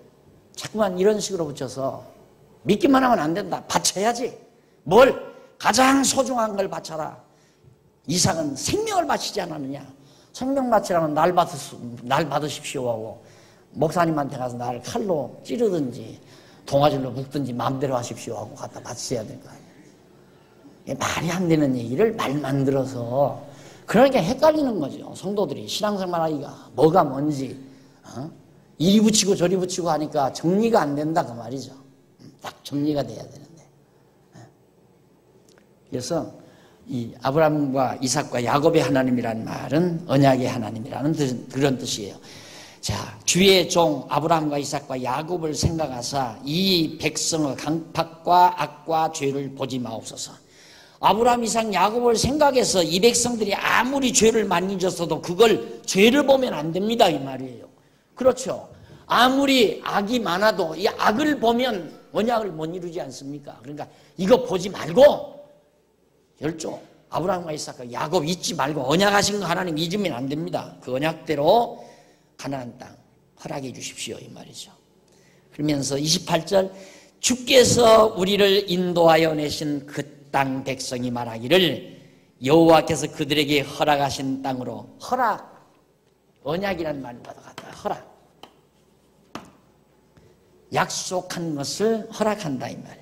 자꾸만 이런 식으로 붙여서 믿기만 하면 안 된다. 바쳐야지. 뭘? 가장 소중한 걸 바쳐라. 이삭은 생명을 바치지 않았느냐. 생명 바치라면 날 받으십시오 하고 목사님한테 가서 나를 칼로 찌르든지 동아줄로 묶든지 마음대로 하십시오 하고 갖다 바치셔야 될 거 아니에요. 말이 안 되는 얘기를 말 만들어서 그러니까 헷갈리는 거죠. 성도들이 신앙생활 하기가 뭐가 뭔지 이리 붙이고 저리 붙이고 하니까 정리가 안 된다 그 말이죠. 딱 정리가 돼야 되는데. 그래서 이 아브라함과 이삭과 야곱의 하나님이라는 말은 언약의 하나님이라는 그런 뜻이에요. 자, 주의 종 아브라함과 이삭과 야곱을 생각하사 이 백성의 강팍과 악과 죄를 보지 마옵소서. 아브라함, 이삭, 야곱을 생각해서 이 백성들이 아무리 죄를 많이 졌어도 그걸 죄를 보면 안 됩니다 이 말이에요. 그렇죠. 아무리 악이 많아도 이 악을 보면 언약을 못 이루지 않습니까? 그러니까 이거 보지 말고 열조 아브라함과 이삭과 야곱 잊지 말고 언약하신 거 하나님 잊으면 안 됩니다. 그 언약대로 가나안 땅 허락해 주십시오 이 말이죠. 그러면서 28절 주께서 우리를 인도하여 내신 그 땅 백성이 말하기를 여호와께서 그들에게 허락하신 땅으로 허락 언약이라는 말보다 같다. 허락 약속한 것을 허락한다 이 말이에요.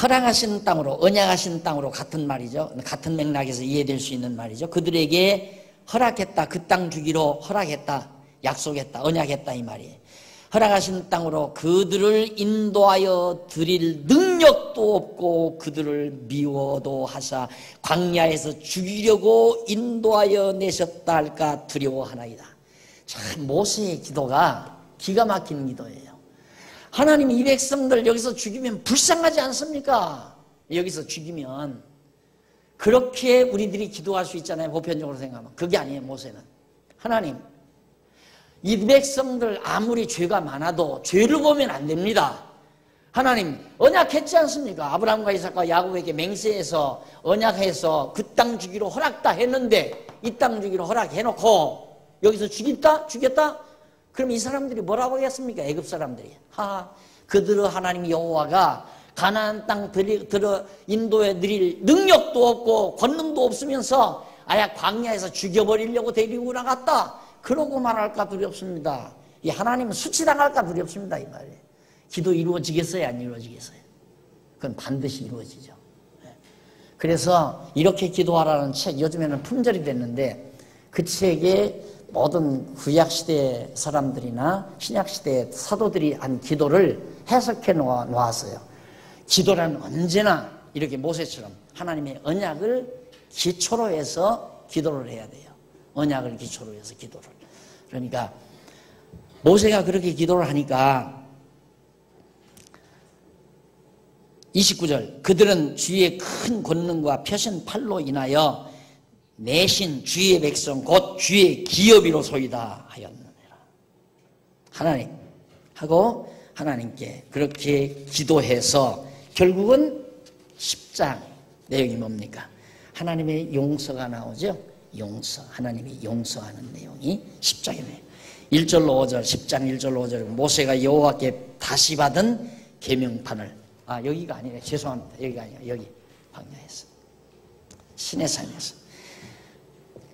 허락하신 땅으로 언약하신 땅으로 같은 말이죠. 같은 맥락에서 이해될 수 있는 말이죠. 그들에게 허락했다. 그 땅 주기로 허락했다. 약속했다. 언약했다 이 말이에요. 허락하신 땅으로 그들을 인도하여 드릴 능력도 없고 그들을 미워도 하사 광야에서 죽이려고 인도하여 내셨다 할까 두려워하나이다. 참 모세의 기도가 기가 막히는 기도예요. 하나님 이 백성들 여기서 죽이면 불쌍하지 않습니까? 여기서 죽이면 그렇게 우리들이 기도할 수 있잖아요. 보편적으로 생각하면. 그게 아니에요 모세는. 하나님 이 백성들 아무리 죄가 많아도 죄를 보면 안 됩니다. 하나님 언약했지 않습니까? 아브라함과 이삭과 야곱에게 맹세해서 언약해서 그 땅 주기로 허락다 했는데 이 땅 주기로 허락해놓고 여기서 죽였다? 그럼 이 사람들이 뭐라고 하겠습니까? 애굽 사람들이. 그들의 하나님 여호와가 가나안 땅 들어 인도에 드릴 능력도 없고 권능도 없으면서 아야 광야에서 죽여버리려고 데리고 나갔다. 그러고 말할까 두렵습니다. 이 하나님은 수치당할까 두렵습니다. 이 말이에요. 기도 이루어지겠어요? 안 이루어지겠어요? 그건 반드시 이루어지죠. 그래서 이렇게 기도하라는 책, 요즘에는 품절이 됐는데 그 책에 모든 구약시대 사람들이나 신약시대 사도들이 한 기도를 해석해 놓았어요. 기도란 언제나 이렇게 모세처럼 하나님의 언약을 기초로 해서 기도를 해야 돼요. 언약을 기초로 해서 기도를. 그러니까 모세가 그렇게 기도를 하니까 29절 그들은 주의 큰 권능과 펴신 팔로 인하여 내신 주의 백성 곧 주의 기업이로소이다 하였느니라. 하나님하고 하나님께 그렇게 기도해서 결국은 10장 내용이 뭡니까? 하나님의 용서가 나오죠. 용서, 하나님이 용서하는 내용이 10장이네요. 1절로 5절, 10장 1절로 5절 모세가 여호와께 다시 받은 계명판을 여기가 아니라 죄송합니다. 여기가 아니라 여기 광야에서 시내산에서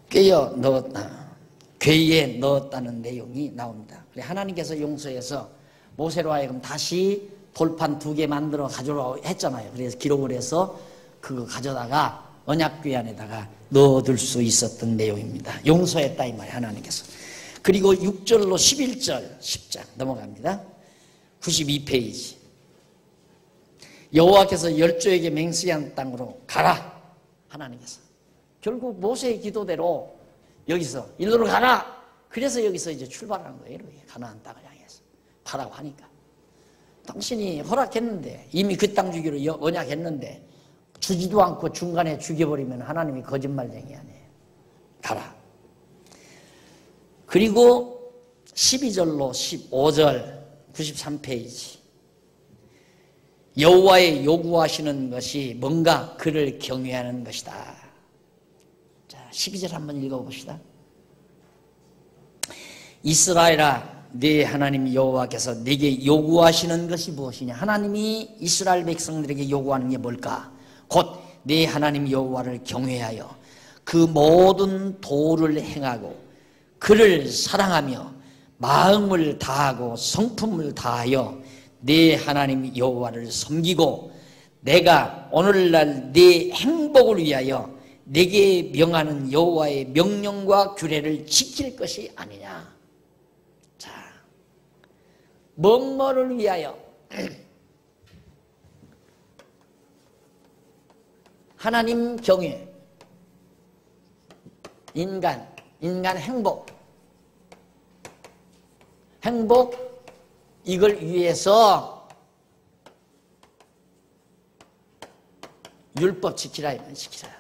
꿰어 넣었다. 궤에 넣었다는 내용이 나옵니다. 하나님께서 용서해서 모세로 하여금 다시 돌판 2개 만들어 가져오라고 했잖아요. 그래서 기록을 해서 그거 가져다가 언약궤 안에다가 넣어둘 수 있었던 내용입니다. 용서했다 이 말이에요. 하나님께서. 그리고 6절로 11절 10장 넘어갑니다. 92페이지 여호와께서 열조에게 맹세한 땅으로 가라. 하나님께서 결국 모세의 기도대로 여기서 일로로 가라. 그래서 여기서 이제 출발하는 거예요. 가나안 땅을 향해서 가라고 하니까 당신이 허락했는데 이미 그 땅 주기로 언약했는데 주지도 않고 중간에 죽여버리면 하나님이 거짓말쟁이 아니에요. 가라. 그리고 12절로 15절 93페이지 여호와의 요구하시는 것이 뭔가 그를 경외하는 것이다. 자, 12절 한번 읽어봅시다. 이스라엘아 네 하나님 여호와께서 네게 요구하시는 것이 무엇이냐. 하나님이 이스라엘 백성들에게 요구하는 게 뭘까. 곧 네 하나님 여호와를 경외하여 그 모든 도를 행하고 그를 사랑하며 마음을 다하고 성품을 다하여 네 하나님 여호와를 섬기고 내가 오늘날 네 행복을 위하여 네게 명하는 여호와의 명령과 규례를 지킬 것이 아니냐. 자, 뭐를 위하여? 하나님 경외, 인간 행복 이걸 위해서 율법 지키라 이만 지키라.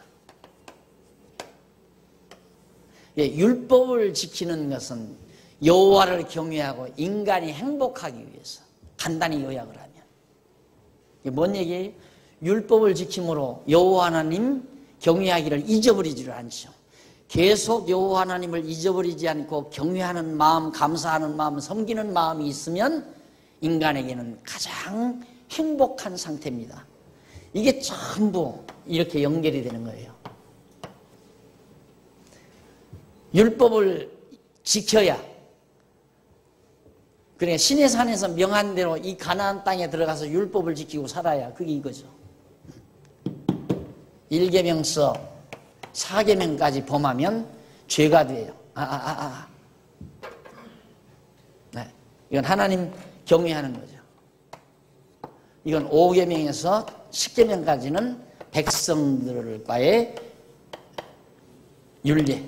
율법을 지키는 것은 여호와를 경외하고 인간이 행복하기 위해서. 간단히 요약을 하면 이게 뭔 얘기예요? 율법을 지킴으로 여호와 하나님 경외하기를 잊어버리지를 않죠. 계속 여호와 하나님을 잊어버리지 않고 경외하는 마음, 감사하는 마음, 섬기는 마음이 있으면 인간에게는 가장 행복한 상태입니다. 이게 전부 이렇게 연결이 되는 거예요. 율법을 지켜야, 그러니까 시내산에서 명한 대로 이 가나안 땅에 들어가서 율법을 지키고 살아야 그게 이거죠. 1계명서 4계명까지 범하면 죄가 돼요. 네, 이건 하나님 경외하는 거죠. 이건 5계명에서 10계명까지는 백성들과의 윤례.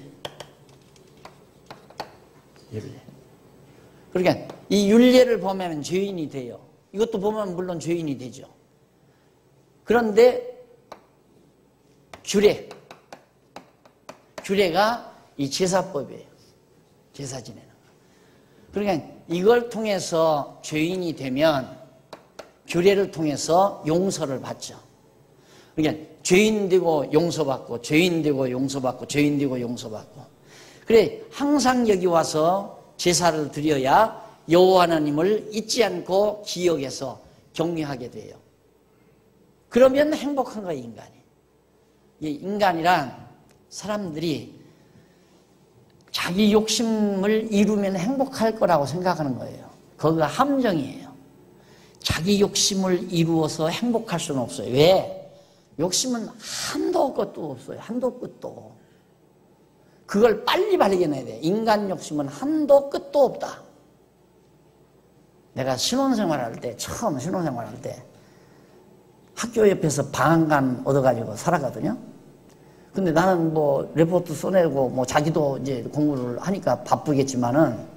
그러니까 이 윤례를 보면 죄인이 돼요. 이것도 보면 물론 죄인이 되죠. 그런데 규례가 이 제사법이에요. 제사 지내는 거. 그러니까 이걸 통해서 죄인이 되면 규례를 통해서 용서를 받죠. 그러니까 죄인 되고 용서받고 죄인 되고 용서받고 죄인 되고 용서받고. 그래 항상 여기 와서 제사를 드려야 여호와 하나님을 잊지 않고 기억해서 경외하게 돼요. 그러면 행복한 거예요, 인간이. 이 인간이란 사람들이 자기 욕심을 이루면 행복할 거라고 생각하는 거예요. 거기가 함정이에요. 자기 욕심을 이루어서 행복할 수는 없어요. 왜? 욕심은 한도 끝도 없어요. 한도 끝도. 그걸 빨리 발견해야 돼요. 인간 욕심은 한도 끝도 없다. 내가 신혼생활할 때, 처음 신혼생활할 때 학교 옆에서 방앗간 얻어가지고 살았거든요. 근데 나는 뭐 레포트 써내고 뭐 자기도 이제 공부를 하니까 바쁘겠지만은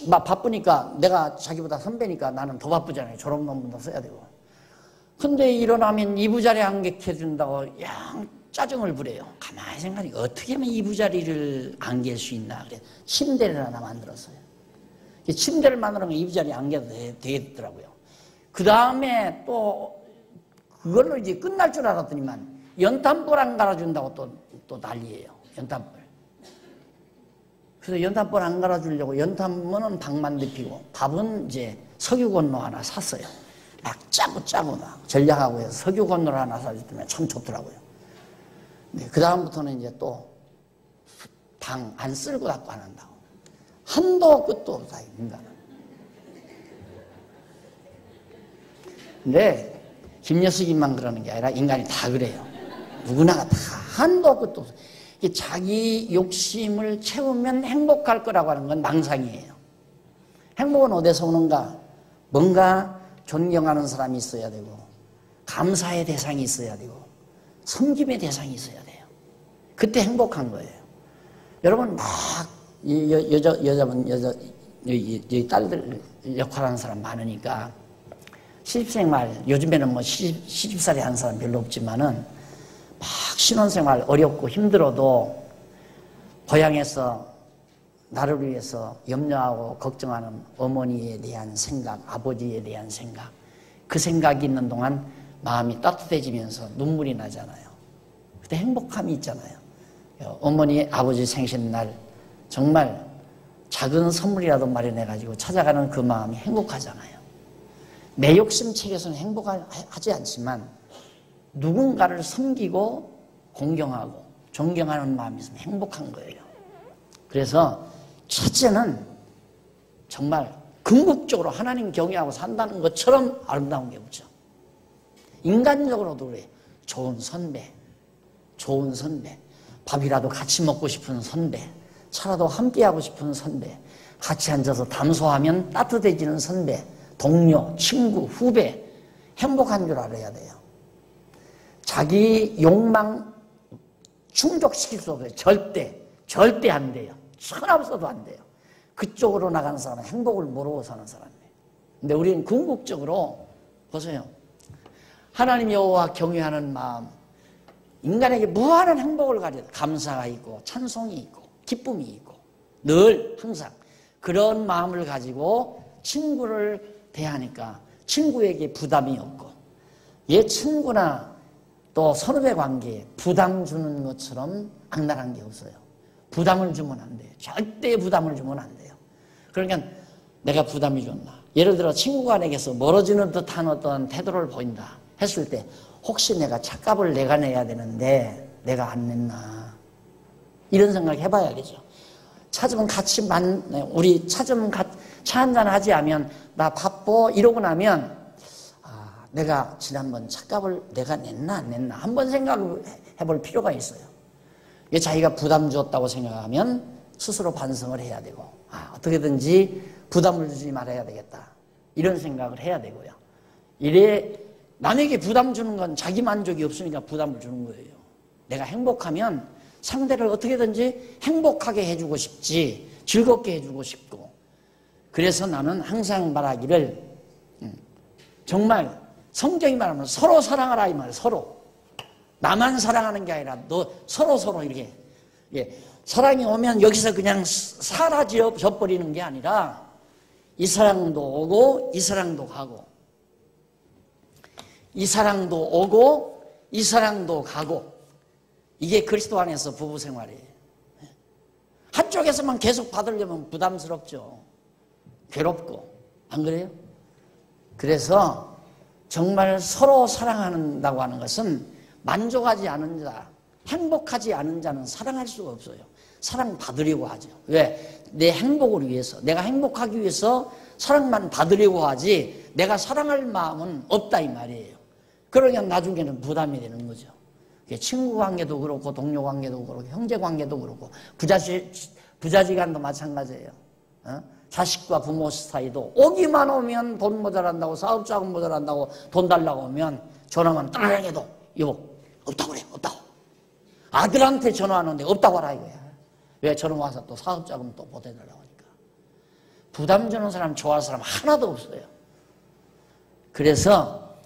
바쁘니까 내가 자기보다 선배니까 나는 더 바쁘잖아요. 졸업 논문도 써야 되고. 근데 일어나면 이부자리 안객해준다고 양 짜증을 부려요. 가만히 생각하니까 어떻게 하면 이부자리를 안길 수 있나. 그래 침대를 하나 만들었어요. 침대를 만들면 이부자리 안겨도 되겠더라고요. 그 다음에 또 그걸로 이제 끝날 줄 알았더니만 연탄불 안 갈아준다고 또 난리예요. 연탄불. 그래서 연탄불 안 갈아주려고 연탄문은 방만 덮이고 밥은 이제 석유건로 하나 샀어요. 막 짜고 막 전략하고 해서 석유건로 하나 사줬더니 참 좋더라고요. 네, 그 다음부터는 이제 또 방 안 쓸고 닦고 안 한다고. 한도 끝도 없다, 인간은. 근데 김여숙이만 그러는 게 아니라 인간이 다 그래요. 누구나가 다 한도 끝도 없어요. 자기 욕심을 채우면 행복할 거라고 하는 건 망상이에요. 행복은 어디서 오는가? 뭔가 존경하는 사람이 있어야 되고 감사의 대상이 있어야 되고 섬김의 대상이 있어야 돼요. 그때 행복한 거예요. 여러분 막 여자분 딸들 역할하는 사람 많으니까 시집생활 요즘에는 뭐 시집살이 하는 사람 별로 없지만은 막 신혼생활 어렵고 힘들어도 고향에서 나를 위해서 염려하고 걱정하는 어머니에 대한 생각, 아버지에 대한 생각, 그 생각이 있는 동안 마음이 따뜻해지면서 눈물이 나잖아요. 그때 행복함이 있잖아요. 어머니, 아버지 생신날 정말 작은 선물이라도 마련해가지고 찾아가는 그 마음이 행복하잖아요. 내 욕심책에서는 행복하지 않지만 누군가를 섬기고 공경하고 존경하는 마음이 있으면 행복한 거예요. 그래서 첫째는 정말 궁극적으로 하나님 경외하고 산다는 것처럼 아름다운 게 없죠. 인간적으로도 그래. 좋은 선배, 밥이라도 같이 먹고 싶은 선배, 차라도 함께하고 싶은 선배, 같이 앉아서 담소하면 따뜻해지는 선배, 동료, 친구, 후배, 행복한 줄 알아야 돼요. 자기 욕망 충족시킬 수 없어요. 절대 안 돼요. 천 없어도 안 돼요. 그쪽으로 나가는 사람은 행복을 모르고 사는 사람이에요. 근데 우리는 궁극적으로 보세요. 하나님 여호와 경외하는 마음, 인간에게 무한한 행복을 가져요. 감사가 있고 찬송이 있고 기쁨이 있고 늘 항상 그런 마음을 가지고 친구를 대하니까 친구에게 부담이 없고 얘 친구나 또 선후배 관계에 부담 주는 것처럼 악랄한 게 없어요. 부담을 주면 안 돼요. 절대 부담을 주면 안 돼요. 그러니까 내가 부담이 줬나. 예를 들어 친구 간에게서 멀어지는 듯한 어떤 태도를 보인다 했을 때 혹시 내가 찻값을 내가 내야 되는데 내가 안 냈나. 이런 생각 해봐야겠죠. 찾으면 같이 우리 찾으면 차 한잔 하지 하면 나 바빠 이러고 나면 내가 지난번 찻값을 내가 냈나 안 냈나 한번 생각을 해볼 필요가 있어요. 자기가 부담 주었다고 생각하면 스스로 반성을 해야 되고 어떻게든지 부담을 주지 말아야 되겠다 이런 생각을 해야 되고요. 이래 남에게 부담 주는 건 자기 만족이 없으니까 부담을 주는 거예요. 내가 행복하면 상대를 어떻게든지 행복하게 해주고 싶지 즐겁게 해주고 싶고 그래서 나는 항상 말하기를 정말 성경이 말하면 서로 사랑하라 이 말이에요. 서로 나만 사랑하는 게 아니라 너 서로 이렇게 사랑이 오면 여기서 그냥 사라져 버리는 게 아니라 이 사랑도 오고 이 사랑도 가고 이 사랑도 오고 이 사랑도 가고 이게 그리스도 안에서 부부 생활이에요. 한쪽에서만 계속 받으려면 부담스럽죠. 괴롭고 안 그래요? 그래서 정말 서로 사랑한다고 하는 것은 만족하지 않은 자, 행복하지 않은 자는 사랑할 수가 없어요. 사랑받으려고 하죠. 왜? 내 행복을 위해서, 내가 행복하기 위해서 사랑만 받으려고 하지 내가 사랑할 마음은 없다 이 말이에요. 그러니까 나중에는 부담이 되는 거죠. 친구 관계도 그렇고 동료 관계도 그렇고 형제 관계도 그렇고 부자지간도 마찬가지예요. 자식과 부모 사이도 오기만 오면 돈 모자란다고 사업자금 모자란다고 돈 달라고 오면 전화만 따르릉 해도 여보 없다고 그래 없다고. 아들한테 전화하는데 없다고 하라 이거야. 왜? 전화 와서 또 사업자금 또 보내달라고 하니까. 부담 주는 사람 좋아할 사람 하나도 없어요. 그래서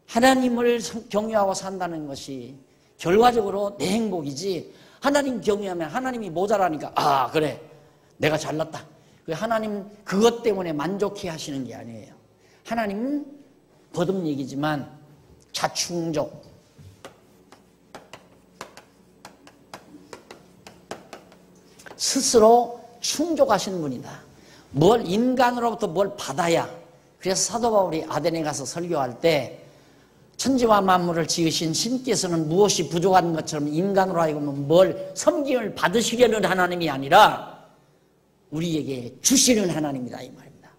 하나님을 경외하고 산다는 것이 결과적으로 내 행복이지, 하나님 경외하면 하나님이 모자라니까 아 그래 내가 잘났다, 하나님 그것 때문에 만족해 하시는 게 아니에요. 하나님은 거듭 얘기지만 자충족, 스스로 충족하시는 분이다. 뭘 인간으로부터 뭘 받아야. 그래서 사도 바울이 아덴에 가서 설교할 때 천지와 만물을 지으신 신께서는 무엇이 부족한 것처럼 인간으로 하여금 뭘 섬김을 받으시려는 하나님이 아니라 우리에게 주시는 하나님이다 이 말입니다.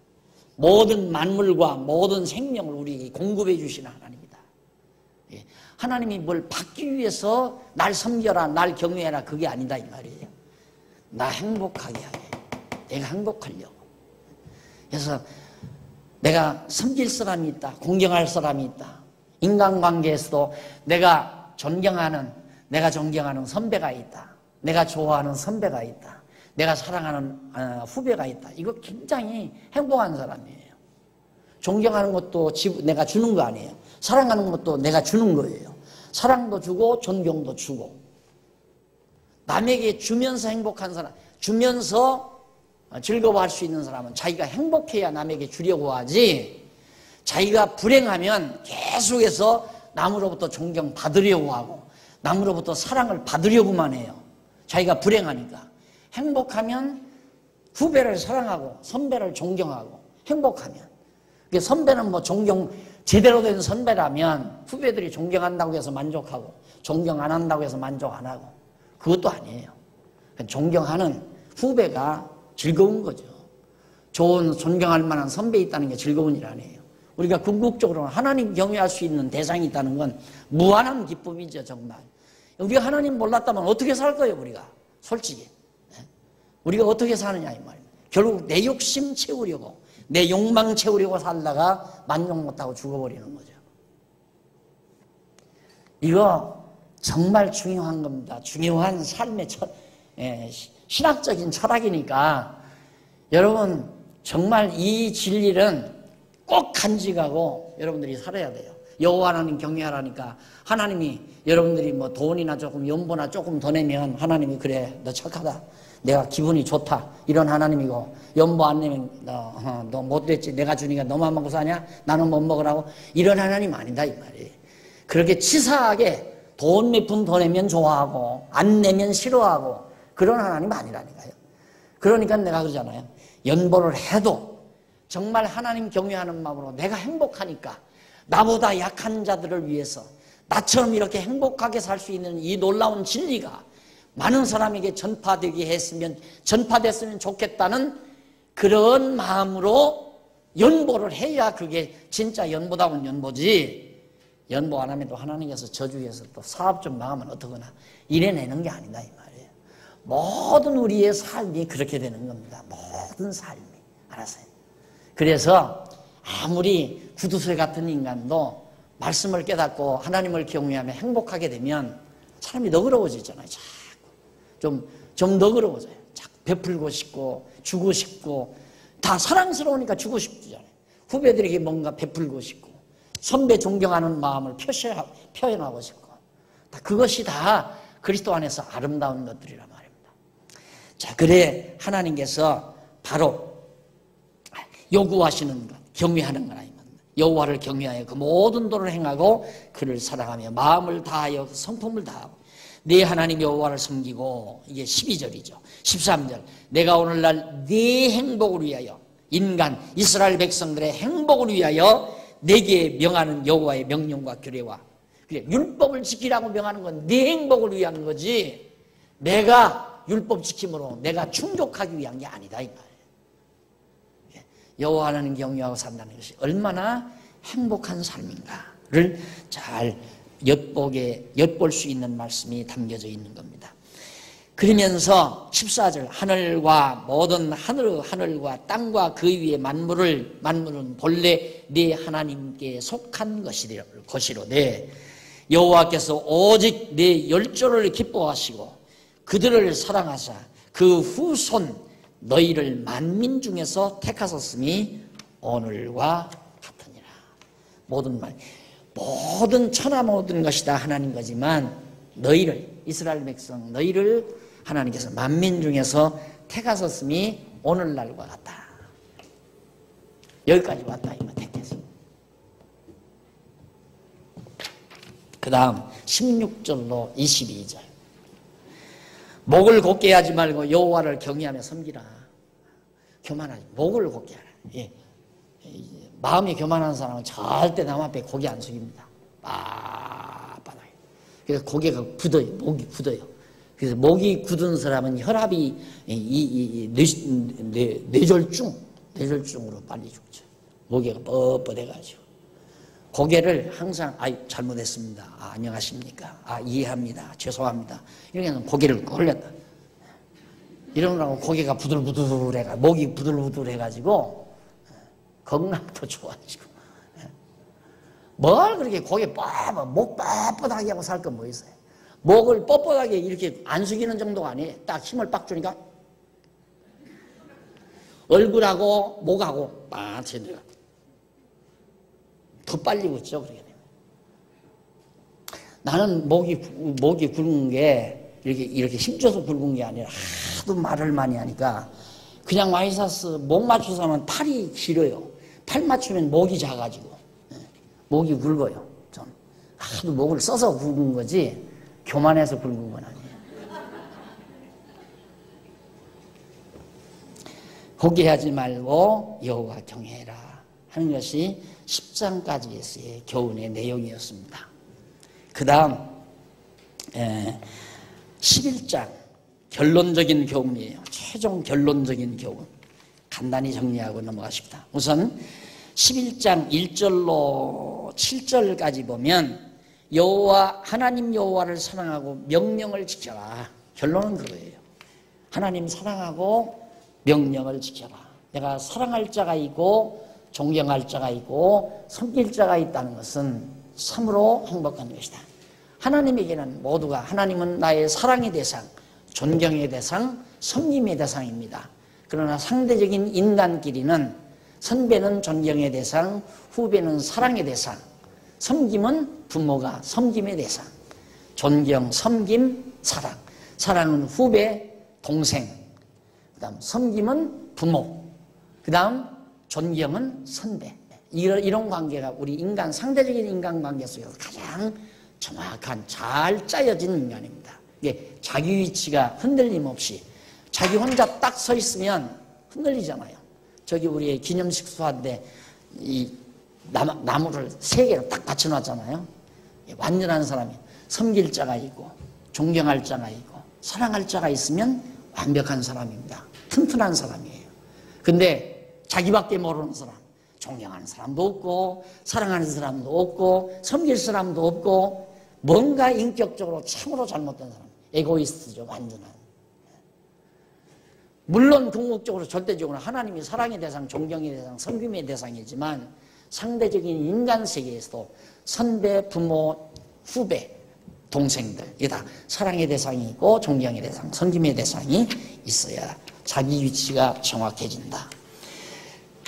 모든 만물과 모든 생명을 우리에게 공급해 주시는 하나님이다. 하나님이 뭘 받기 위해서 날 섬겨라 날 경외해라 그게 아니다 이 말이에요. 나 행복하게 하게, 내가 행복하려고. 그래서 내가 섬길 사람이 있다, 공경할 사람이 있다. 인간관계에서도 내가 존경하는 선배가 있다, 내가 좋아하는 선배가 있다, 내가 사랑하는 후배가 있다. 이거 굉장히 행복한 사람이에요. 존경하는 것도 내가 주는 거 아니에요. 사랑하는 것도 내가 주는 거예요. 사랑도 주고 존경도 주고. 남에게 주면서 행복한 사람, 주면서 즐거워할 수 있는 사람은 자기가 행복해야 남에게 주려고 하지, 자기가 불행하면 계속해서 남으로부터 존경받으려고 하고 남으로부터 사랑을 받으려고만 해요. 자기가 불행하니까. 행복하면 후배를 사랑하고 선배를 존경하고 행복하면. 선배는 뭐 존경 제대로 된 선배라면 후배들이 존경한다고 해서 만족하고 존경 안 한다고 해서 만족 안 하고 그것도 아니에요. 존경하는 후배가 즐거운 거죠. 좋은 존경할 만한 선배 있다는 게 즐거운 일 아니에요. 우리가 궁극적으로 하나님 경외할 수 있는 대상이 있다는 건 무한한 기쁨이죠. 정말 우리가 하나님 몰랐다면 어떻게 살 거예요? 우리가 솔직히 우리가 어떻게 사느냐 이 말입니다. 결국 내 욕심 채우려고 내 욕망 채우려고 살다가 만족 못하고 죽어버리는 거죠. 이거 정말 중요한 겁니다. 중요한 삶의 신학적인 철학이니까 여러분 정말 이 진리는 꼭 간직하고 여러분들이 살아야 돼요. 여호와 하나님 경외하라니까 하나님이 여러분들이 뭐 돈이나 조금 연보나 조금 더 내면 하나님이 그래 너 착하다, 내가 기분이 좋다 이런 하나님이고, 연보 안 내면 너 못됐지 내가 주니까 너만 먹고 사냐 나는 못 먹으라고 이런 하나님 아니다 이 말이에요. 그렇게 치사하게 돈 몇 푼 더 내면 좋아하고 안 내면 싫어하고 그런 하나님 아니라니까요. 그러니까 내가 그러잖아요. 연보를 해도 정말 하나님 경외하는 마음으로 내가 행복하니까 나보다 약한 자들을 위해서 나처럼 이렇게 행복하게 살 수 있는 이 놀라운 진리가 많은 사람에게 전파됐으면 좋겠다는 그런 마음으로 연보를 해야 그게 진짜 연보다운 연보지, 연보 안 하면 또 하나님께서 저주해서 또 사업 좀 망하면 어떡하나 이래내는 게 아니다 이 말이에요. 모든 우리의 삶이 그렇게 되는 겁니다. 모든 삶이. 알았어요. 그래서 아무리 구두쇠 같은 인간도 말씀을 깨닫고 하나님을 경외하며 행복하게 되면 사람이 너그러워지잖아요. 자꾸 좀 너그러워져요. 자꾸 베풀고 싶고 주고 싶고 다 사랑스러우니까 주고 싶잖아요. 후배들에게 뭔가 베풀고 싶고 선배 존경하는 마음을 표현하고 싶고 그것이 다 그리스도 안에서 아름다운 것들이란 말입니다. 자, 그래 하나님께서 바로 요구하시는 것, 경외하는 거라 이 말입니다. 여호와를 경외하여 그 모든 도를 행하고 그를 사랑하며 마음을 다하여 성품을 다하고 네 하나님 여호와를 섬기고, 이게 12절이죠. 13절 내가 오늘날 네 행복을 위하여, 인간 이스라엘 백성들의 행복을 위하여 내게 명하는 여호와의 명령과 규례와, 그래, 율법을 지키라고 명하는 건 네 행복을 위한 거지 내가 율법 지킴으로 내가 충족하기 위한 게 아니다 이 말이에요. 여호와 하나님 경외하고 산다는 것이 얼마나 행복한 삶인가를 잘 엿볼 수 있는 말씀이 담겨져 있는 겁니다. 그러면서 14절, 하늘과 모든 하늘과 땅과 그 위에 만물은 본래 네 하나님께 속한 것이로되 여호와께서 오직 네 열조를 기뻐하시고 그들을 사랑하사 그 후손 너희를 만민 중에서 택하셨음이 오늘과 같으니라. 모든 천하 모든 것이 다 하나님 거지만 너희를, 이스라엘 백성 너희를 하나님께서 만민 중에서 택하셨음이 오늘날과 같다. 여기까지 왔다 이거 택해서. 그 다음 16절로 22절, 목을 곧게 하지 말고 여호와를 경외하며 섬기라. 교만하지, 목을 곧게 하라. 예. 마음이 교만한 사람은 절대 남 앞에 고개 안 숙입니다. 빳빳하게. 그래서 고개가 굳어요. 목이 굳어요. 그래서 목이 굳은 사람은 혈압이 뇌졸중으로 빨리 죽죠. 목이 뻣뻣해가지고. 고개를 항상 잘못했습니다. 안녕하십니까. 이해합니다. 죄송합니다. 이렇게 하면 고개를 올렸다. 이러느라고 고개가 부들부들해가, 목이 부들부들해가지고 건강도 좋아지고. 뭘 그렇게 목 뻣뻣하게 하고 살 건 뭐 있어요? 목을 뻣뻣하게 이렇게 안 숙이는 정도가 아니에요. 딱 힘을 빡 주니까 얼굴하고 목하고 빡쳐내가 더 빨리 굳죠. 그렇게 되면. 나는 목이 굵은 게 이렇게 힘줘서 굵은 게 아니라 하도 말을 많이 하니까 그냥 와이사스 목 맞춰서 하면 팔이 길어요. 팔 맞추면 목이 작아지고 목이 굵어요. 좀 하도 목을 써서 굵은 거지 교만해서 굵은 건 아니에요. 포기하지 말고 여호와 경외해라 하는 것이 10장까지의 교훈의 내용이었습니다. 그 다음 11장 결론적인 교훈이에요. 최종 결론적인 교훈. 간단히 정리하고 넘어가십니다. 우선 11장 1절로 7절까지 보면 하나님 여호와를 사랑하고 명령을 지켜라. 결론은 그거예요. 하나님 사랑하고 명령을 지켜라. 내가 사랑할 자가 있고 존경할 자가 있고 섬길 자가 있다는 것은 참으로 행복한 것이다. 하나님에게는 모두가, 하나님은 나의 사랑의 대상, 존경의 대상, 섬김의 대상입니다. 그러나 상대적인 인간끼리는 선배는 존경의 대상, 후배는 사랑의 대상, 섬김은 부모가 섬김의 대상, 존경, 섬김, 사랑. 사랑은 후배, 동생, 그 다음 섬김은 부모, 그 다음 존경은 선배. 이런 관계가 우리 상대적인 인간관계 속에서 가장 정확한, 잘 짜여진 인간입니다. 이게 자기 위치가 흔들림 없이 자기 혼자 딱 서 있으면 흔들리잖아요. 저기 우리 기념식 수화인데 이 나무를 3개로 딱 받쳐놨잖아요. 완전한 사람이 섬길 자가 있고 존경할 자가 있고 사랑할 자가 있으면 완벽한 사람입니다. 튼튼한 사람이에요. 근데 자기밖에 모르는 사람, 존경하는 사람도 없고 사랑하는 사람도 없고 섬길 사람도 없고 뭔가 인격적으로 참으로 잘못된 사람, 에고이스트죠. 완전한. 물론 궁극적으로 절대적으로 하나님이 사랑의 대상, 존경의 대상, 섬김의 대상이지만 상대적인 인간 세계에서도 선배, 부모, 후배, 동생들 이게 다 사랑의 대상이 있고 존경의 대상, 섬김의 대상이 있어야 자기 위치가 정확해진다.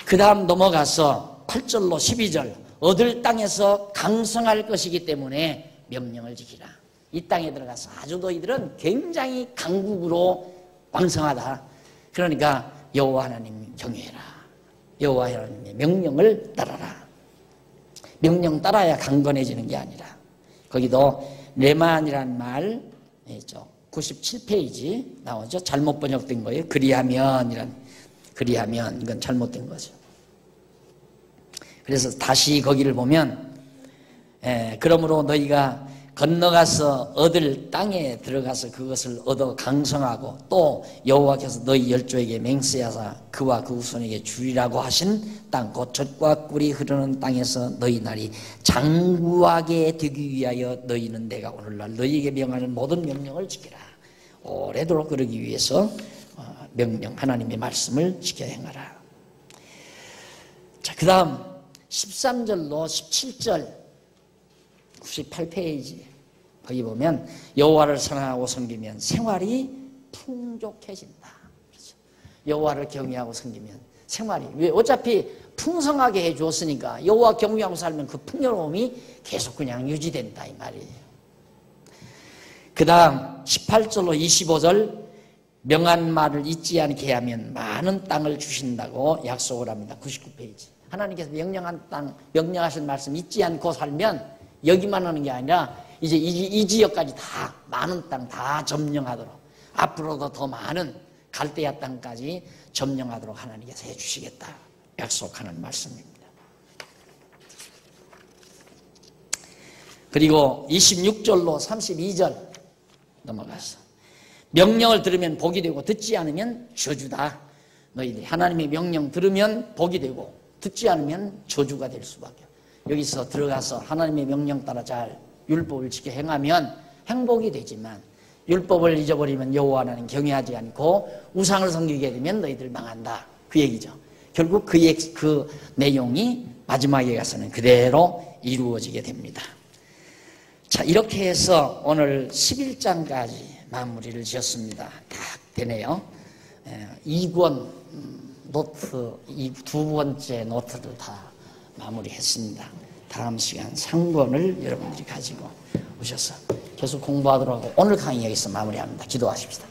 그 다음 넘어가서 8절로 12절, 얻을 땅에서 강성할 것이기 때문에 명령을 지키라. 이 땅에 들어가서 아주 너희들은 굉장히 강국으로 왕성하다. 그러니까 여호와 하나님 경외해라. 여호와 하나님의 명령을 따라라. 명령 따라야 강건해지는 게 아니라, 거기도 레만이란 말 있죠. 97페이지 나오죠. 잘못 번역된 거예요. 그리하면 이건 잘못된 거죠. 그래서 다시 거기를 보면 그러므로 너희가 건너가서 얻을 땅에 들어가서 그것을 얻어 강성하고 또 여호와께서 너희 열조에게 맹세하사 그와 그 후손에게 주리라고 하신 땅 곧 젖과 꿀이 흐르는 땅에서 너희 날이 장구하게 되기 위하여 너희는 내가 오늘날 너희에게 명하는 모든 명령을 지키라. 오래도록 그러기 위해서 명령 하나님의 말씀을 지켜 행하라. 자, 그 다음 13절로 17절 98페이지 거기 보면 여호와를 사랑하고 섬기면 생활이 풍족해진다. 그렇죠? 여호와를 경외하고 섬기면 생활이 왜 어차피 풍성하게 해주었으니까 여호와 경외하고 살면 그 풍요로움이 계속 그냥 유지된다 이 말이에요. 그 다음 18절로 25절 명한 말을 잊지 않게 하면 많은 땅을 주신다고 약속을 합니다. 99페이지 하나님께서 명령한 땅 명령하신 말씀 잊지 않고 살면 여기만 하는 게 아니라 이제 이 지역까지 다 많은 땅 다 점령하도록 앞으로도 더 많은 갈대아 땅까지 점령하도록 하나님께서 해주시겠다 약속하는 말씀입니다. 그리고 26절로 32절 넘어가서 명령을 들으면 복이 되고 듣지 않으면 저주다. 너희들이 하나님의 명령 들으면 복이 되고 듣지 않으면 저주가 될 수밖에. 여기서 들어가서 하나님의 명령 따라 잘 율법을 지켜 행하면 행복이 되지만 율법을 잊어버리면 여호와 하나님 경외하지 않고 우상을 섬기게 되면 너희들 망한다. 그 얘기죠. 결국 그 내용이 마지막에 가서는 그대로 이루어지게 됩니다. 자, 이렇게 해서 오늘 11장까지 마무리를 지었습니다. 딱 되네요. 2권 노트, 이 두 번째 노트를 다 마무리했습니다. 다음 시간 3권을 여러분들이 가지고 오셔서 계속 공부하도록 하고 오늘 강의 여기서 마무리합니다. 기도하십시다.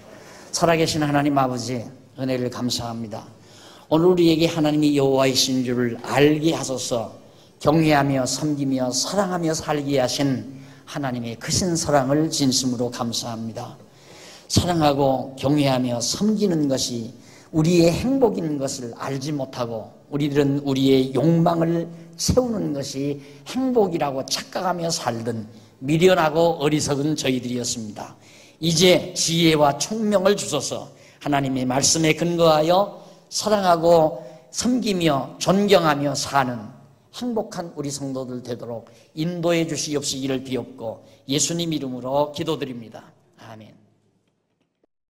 살아계신 하나님 아버지 은혜를 감사합니다. 오늘 우리에게 하나님이 여호와이신 줄을 알게 하소서. 경외하며 섬기며 사랑하며 살게 하신 하나님의 크신 사랑을 진심으로 감사합니다. 사랑하고 경외하며 섬기는 것이 우리의 행복인 것을 알지 못하고 우리들은 우리의 욕망을 채우는 것이 행복이라고 착각하며 살던 미련하고 어리석은 저희들이었습니다. 이제 지혜와 총명을 주소서. 하나님의 말씀에 근거하여 사랑하고 섬기며 존경하며 사는 행복한 우리 성도들 되도록 인도해 주시옵시기를 비옵고 예수님 이름으로 기도드립니다. 아멘.